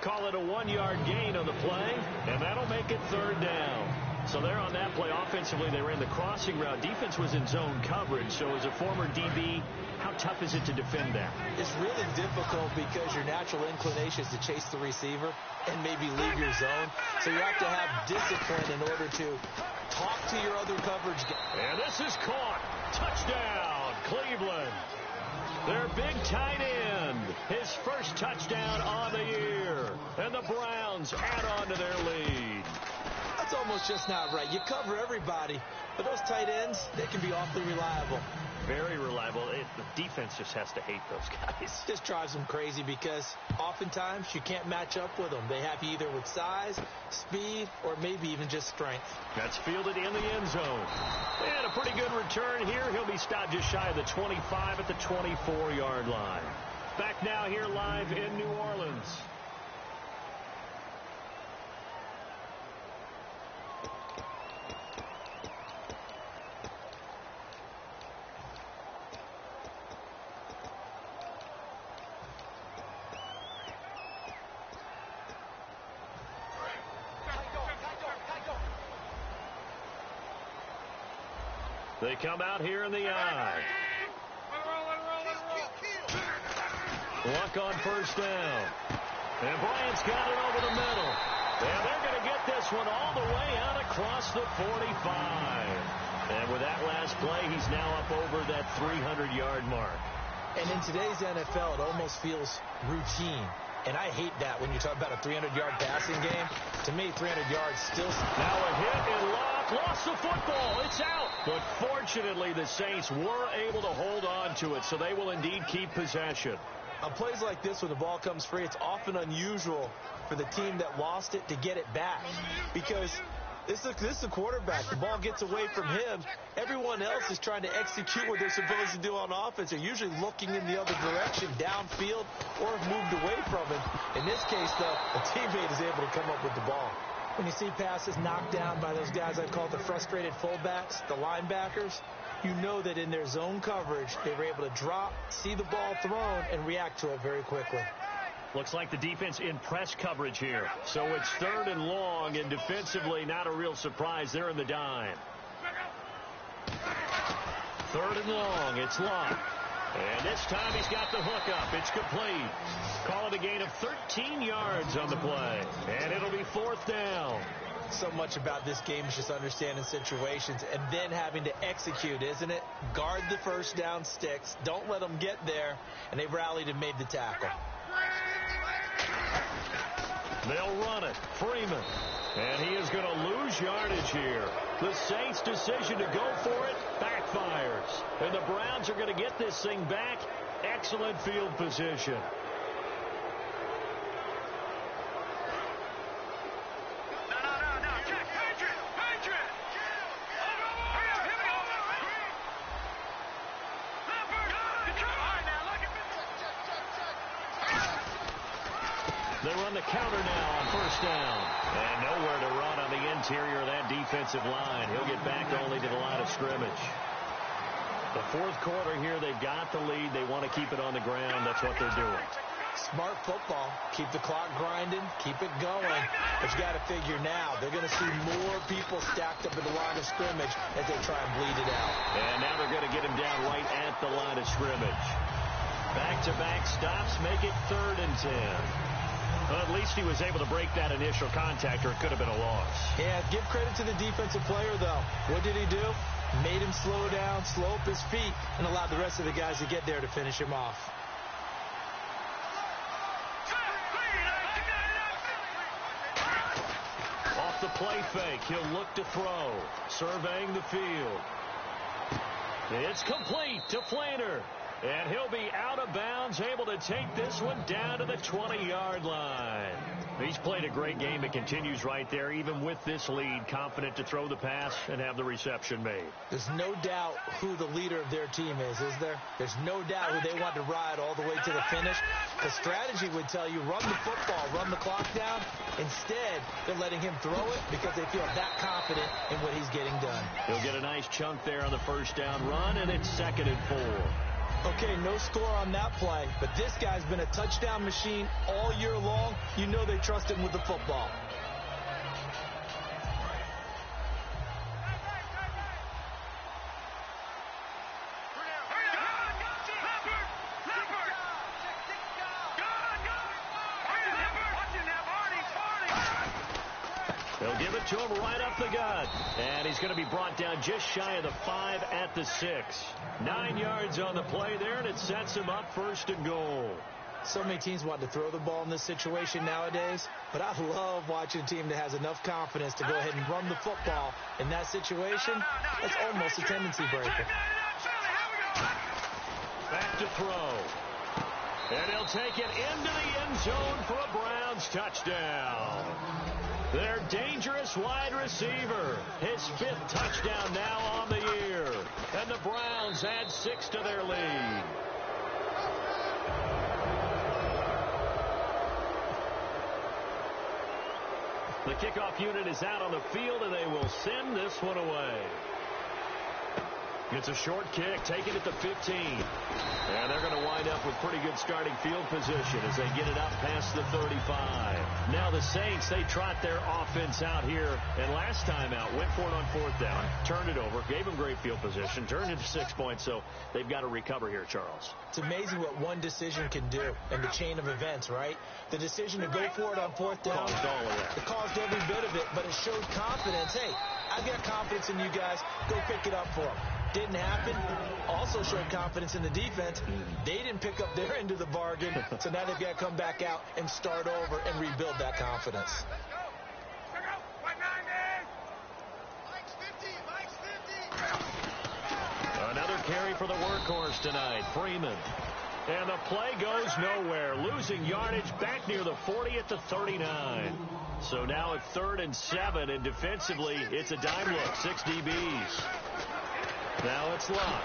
[SPEAKER 3] Call it a 1-yard gain on the play, and that'll make it 3rd down. So there on that play, offensively, they ran the crossing route. Defense was in zone coverage, so as a former DB, how tough is it to defend that?
[SPEAKER 4] It's really difficult because your natural inclination is to chase the receiver and maybe leave your zone. So you have to have discipline in order to talk to your other coverage.
[SPEAKER 3] And this is caught. Touchdown, Cleveland. Their big tight end. His first touchdown on the year. And the Browns add on to their lead.
[SPEAKER 4] That's almost just not right. You cover everybody, but those tight ends, they can be awfully reliable.
[SPEAKER 3] Very reliable. The defense just has to hate those guys.
[SPEAKER 4] This drives them crazy because oftentimes you can't match up with them. They have you either with size, speed, or maybe even just strength.
[SPEAKER 3] That's fielded in the end zone. And a pretty good return here. He'll be stopped just shy of the 25 at the 24-yard line. Back now here live in New Orleans. They come out here in the eye. Luck on first down. And Bryant's got it over the middle. And they're going to get this one all the way out across the 45. And with that last play, he's now up over that 300-yard mark.
[SPEAKER 4] And in today's NFL, it almost feels routine. And I hate that when you talk about a 300-yard passing game. To me, 300 yards still...
[SPEAKER 3] Now a hit and Locke lost the football. It's out. But fortunately, the Saints were able to hold on to it, so they will indeed keep possession.
[SPEAKER 4] On plays like this, when the ball comes free, it's often unusual for the team that lost it to get it back. Because this is a quarterback. The ball gets away from him. Everyone else is trying to execute what they're supposed to do on offense. They're usually looking in the other direction, downfield, or have moved away from him. In this case, though, a teammate is able to come up with the ball. When you see passes knocked down by those guys I call the frustrated fullbacks, the linebackers, you know that in their zone coverage, they were able to drop, see the ball thrown, and react to it very quickly.
[SPEAKER 3] Looks like the defense in press coverage here. So it's 3rd and long, and defensively, not a real surprise. They're in the dime. 3rd and long. It's Locke. And this time he's got the hook up. It's complete. Call it a gain of 13 yards on the play. And it'll be 4th down.
[SPEAKER 4] So much about this game is just understanding situations and then having to execute, isn't it? Guard the first down sticks. Don't let them get there. And they rallied and made the tackle.
[SPEAKER 3] They'll run it. Freeman. And he is going to lose yardage here. The Saints' decision to go for it backfires. And the Browns are going to get this thing back. Excellent field position. They run the counter now on first down. And nowhere to run on the interior of that defensive line. He'll get back only to the line of scrimmage. The fourth quarter here, they've got the lead. They want to keep it on the ground. That's what they're doing.
[SPEAKER 4] Smart football. Keep the clock grinding. Keep it going. But you got to figure now, they're going to see more people stacked up at the line of scrimmage as they try and bleed it out.
[SPEAKER 3] And now they're going to get him down right at the line of scrimmage. Back-to-back stops make it 3rd and 10. Well, at least he was able to break that initial contact, or it could have been a loss.
[SPEAKER 4] Yeah, give credit to the defensive player, though. What did he do? Made him slow down, slow up his feet, and allowed the rest of the guys to get there to finish him off.
[SPEAKER 3] Off the play fake, he'll look to throw. Surveying the field. It's complete to Flanner. And he'll be out of bounds, able to take this one down to the 20-yard line. He's played a great game. It continues right there, even with this lead, confident to throw the pass and have the reception made.
[SPEAKER 4] There's no doubt who the leader of their team is there? There's no doubt who they want to ride all the way to the finish. The strategy would tell you, run the football, run the clock down. Instead, they're letting him throw it because they feel that confident in what he's getting done.
[SPEAKER 3] He'll get a nice chunk there on the first down run, and it's 2nd and 4.
[SPEAKER 4] Okay, no score on that play, but this guy's been a touchdown machine all year long. You know they trust him with the football.
[SPEAKER 3] They'll give it to him right up the gut. And he's going to be brought down just shy of the 5 at the 6. 9 yards on the play there, and it sets him up 1st and goal.
[SPEAKER 4] So many teams want to throw the ball in this situation nowadays, but I love watching a team that has enough confidence to go ahead and run the football in that situation. That's almost a tendency breaker.
[SPEAKER 3] Back to throw. And he'll take it into the end zone for a Browns touchdown. Their dangerous wide receiver. His 5th touchdown now on the year. And the Browns add 6 to their lead. The kickoff unit is out on the field, and they will send this one away. It's a short kick, taken at the 15. And they're going to wind up with pretty good starting field position as they get it up past the 35. Now the Saints, they trot their offense out here. And last time out, went for it on 4th down, turned it over, gave them great field position, turned it to 6 points. So they've got to recover here, Charles.
[SPEAKER 4] It's amazing what one decision can do in the chain of events, right? The decision to go for it on 4th down.
[SPEAKER 3] Caused all of that.
[SPEAKER 4] It caused every bit of it, but it showed confidence. Hey, I've got confidence in you guys. Go pick it up for them. Didn't happen. Also showed confidence in the defense. They didn't pick up their end of the bargain, so now they've got to come back out and start over and rebuild that confidence.
[SPEAKER 3] Another carry for the workhorse tonight, Freeman. And the play goes nowhere, losing yardage back near the 40 at the 39. So now it's 3rd and 7, and defensively, it's a dime look, 6 DBs. Now it's Locke,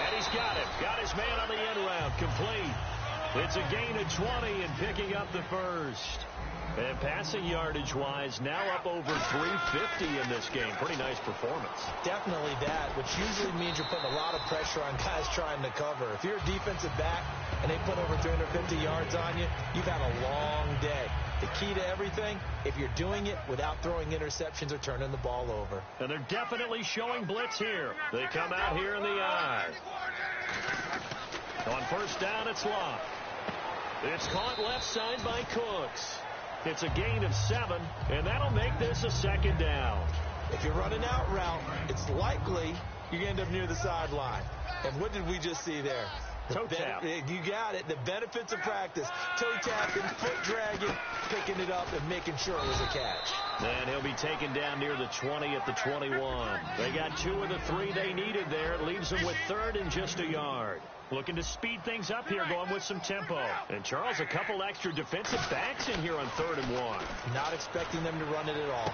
[SPEAKER 3] and he's got him. Got his man on the end route, complete. It's a gain of 20 and picking up the 1st. And passing yardage-wise, now up over 350 in this game. Pretty nice performance.
[SPEAKER 4] Definitely that, which usually means you're putting a lot of pressure on guys trying to cover. If you're a defensive back and they put over 350 yards on you, you've had a long day. The key to everything, if you're doing it without throwing interceptions or turning the ball over.
[SPEAKER 3] And they're definitely showing blitz here. They come out here in the eye. On 1st down, it's Locke. It's caught left side by Cooks. It's a gain of 7, and that'll make this a second down.
[SPEAKER 4] If you're running out route, it's likely you end up near the sideline. And what did we just see there?
[SPEAKER 3] Toe tap.
[SPEAKER 4] You got it. The benefits of practice. Toe tapping, foot dragging, picking it up, and making sure it was a catch.
[SPEAKER 3] And he'll be taken down near the 20 at the 21. They got 2 of the 3 they needed there. It leaves them with 3rd and just a yard. Looking to speed things up here, going with some tempo. And, Charles, a couple extra defensive backs in here on 3rd and 1.
[SPEAKER 4] Not expecting them to run it at all.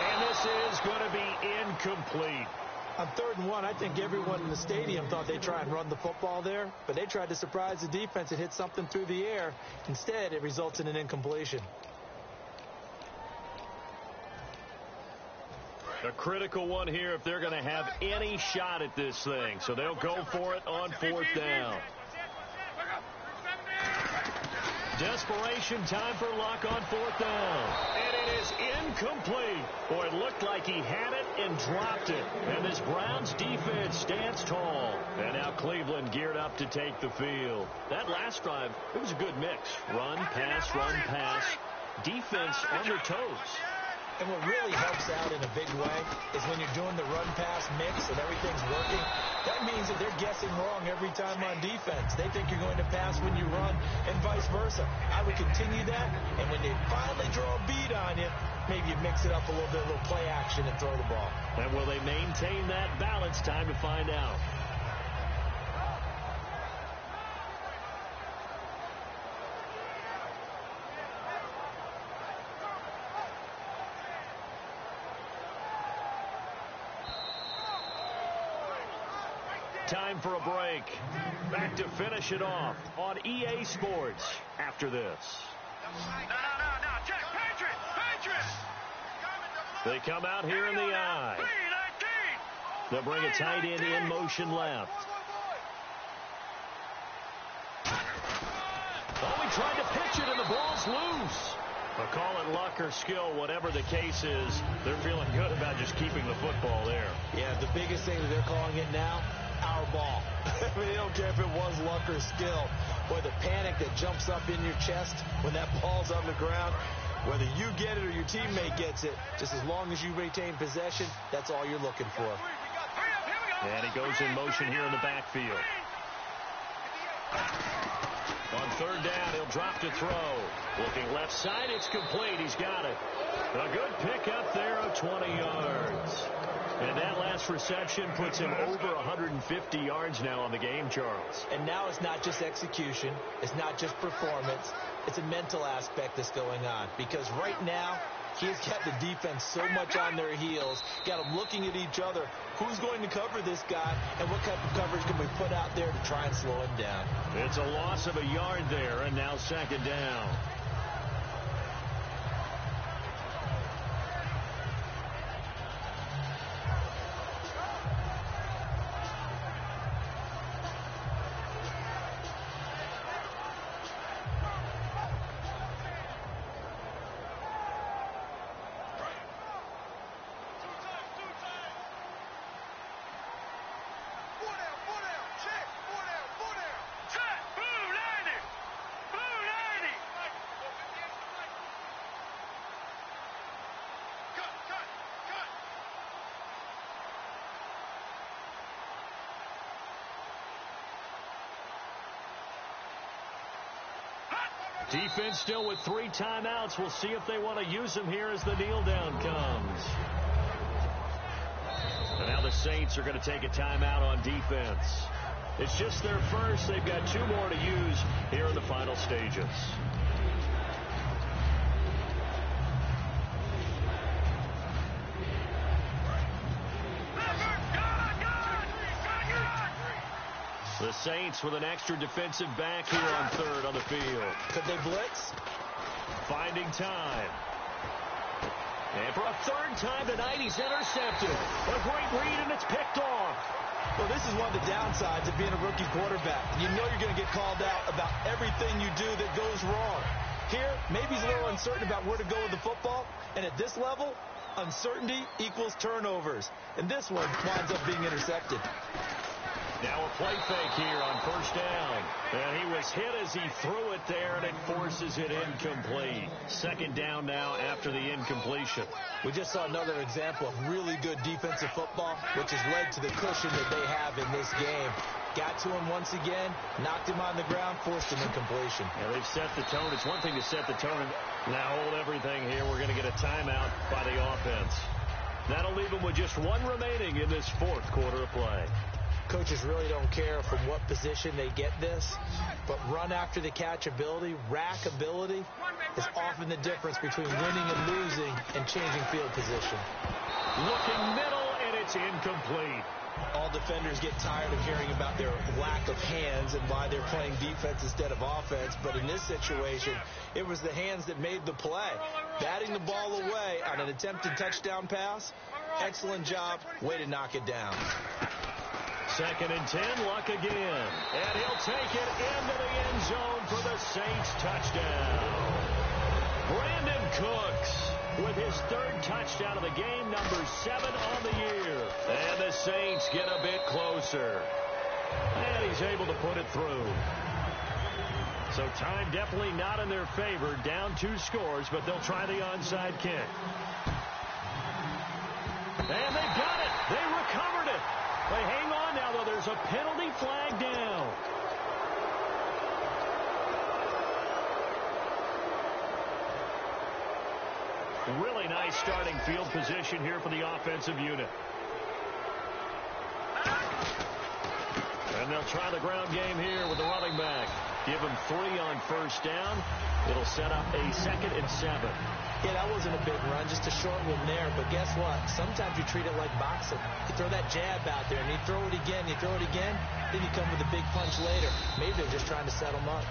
[SPEAKER 3] And this is going to be incomplete.
[SPEAKER 4] On 3rd and 1, I think everyone in the stadium thought they'd try and run the football there, but they tried to surprise the defense and hit something through the air. Instead, it results in an incompletion.
[SPEAKER 3] A critical one here if they're going to have any shot at this thing. So they'll go for it on 4th down. Desperation time for Luck on 4th down. And it is incomplete. Boy, it looked like he had it and dropped it. And this Browns defense stands tall. And now Cleveland geared up to take the field. That last drive, it was a good mix. Run, pass, defense on their toes.
[SPEAKER 4] And what really helps out in a big way is when you're doing the run-pass mix and everything's working, that means that they're guessing wrong every time on defense. They think you're going to pass when you run and vice versa. I would continue that, and when they finally draw a bead on you, maybe you mix it up a little bit, a little play action and throw the ball.
[SPEAKER 3] And will they maintain that balance? Time to find out. Time for a break. Back to finish it off on EA Sports after this.
[SPEAKER 1] No, check, Patriot!
[SPEAKER 3] They come out here in the eye. They'll bring a tight end in motion left. Oh, he tried to pitch it and the ball's loose. But call it luck or skill, whatever the case is, they're feeling good about just keeping the football there.
[SPEAKER 4] Yeah, the biggest thing that they're calling it now, our ball. I mean, they don't care if it was luck or skill. Or the panic that jumps up in your chest when that ball's on the ground. Whether you get it or your teammate gets it, just as long as you retain possession, that's all you're looking for.
[SPEAKER 3] And he goes in motion here in the backfield. On 3rd down, he'll drop to throw. Looking left side, it's complete. He's got it. A good pickup there of 20 yards. And that last reception puts him over 150 yards now on the game, Charles.
[SPEAKER 4] And now it's not just execution. It's not just performance. It's a mental aspect that's going on. Because right now, he's got the defense so much on their heels. Got them looking at each other. Who's going to cover this guy? And what type of coverage can we put out there to try and slow him down?
[SPEAKER 3] It's a loss of a yard there, and now 2nd down. Defense still with 3 timeouts. We'll see if they want to use them here as the kneel down comes. And now the Saints are going to take a timeout on defense. It's just their first. They've got 2 more to use here in the final stages. The Saints with an extra defensive back here on 3rd on the field.
[SPEAKER 4] Could they blitz?
[SPEAKER 3] Finding time. And for a 3rd time tonight, he's intercepted. What a great read, and it's picked off.
[SPEAKER 4] Well, this is one of the downsides of being a rookie quarterback. You know you're going to get called out about everything you do that goes wrong. Here, maybe he's a little uncertain about where to go with the football. And at this level, uncertainty equals turnovers. And this one winds up being intercepted.
[SPEAKER 3] Now a play fake here on 1st down. And he was was hit as he threw it there, and it forces it incomplete. Second down now after the incompletion.
[SPEAKER 4] We just saw another example of really good defensive football, which has led to the cushion that they have in this game. Got to him once again, knocked him on the ground, forced an incompletion.
[SPEAKER 3] Yeah, they've set the tone. It's one thing to set the tone. Now hold everything here. We're going to get a timeout by the offense. That'll leave them with just one remaining in this fourth quarter of play.
[SPEAKER 4] Coaches really don't care from what position they get this, but run after the catch ability, rack ability, is often the difference between winning and losing and changing field position.
[SPEAKER 3] Looking middle, and it's incomplete.
[SPEAKER 4] All defenders get tired of hearing about their lack of hands and why they're playing defense instead of offense. But in this situation, it was the hands that made the play. Batting the ball away on an attempted touchdown pass, excellent job. Way to knock it down.
[SPEAKER 3] 2nd and 10, Luck again. And he'll take it into the end zone for the Saints touchdown. Brandon Cooks with his 3rd touchdown of the game, number 7 on the year. And the Saints get a bit closer. And he's able to put it through. So time definitely not in their favor. Down 2 scores, but they'll try the onside kick. And they got it. They recovered it. They hang on now, though. There's a penalty flag down. Really nice starting field position here for the offensive unit. And they'll try the ground game here with the running back. Give him 3 on 1st down. It'll set up a 2nd and 7.
[SPEAKER 4] Yeah, that wasn't a big run, just a short one there. But guess what? Sometimes you treat it like boxing. You throw that jab out there, and you throw it again, then you come with a big punch later. Maybe they're just trying to set them up.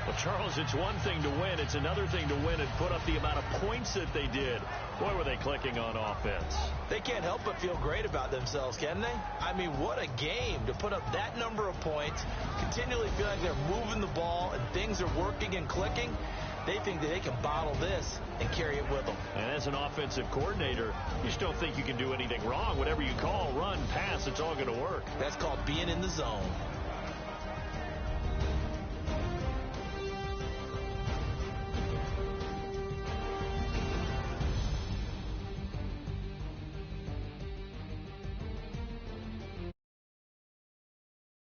[SPEAKER 3] Well, Charles, it's one thing to win. It's another thing to win and put up the amount of points that they did. Boy, were they clicking on offense.
[SPEAKER 4] They can't help but feel great about themselves, can they? I mean, what a game to put up that number of points, continually feel like they're moving the ball and things are working and clicking. They think that they can bottle this and carry it with them.
[SPEAKER 3] And as an offensive coordinator, you just don't think you can do anything wrong. Whatever you call, run, pass, it's all going to work.
[SPEAKER 4] That's called being in the zone.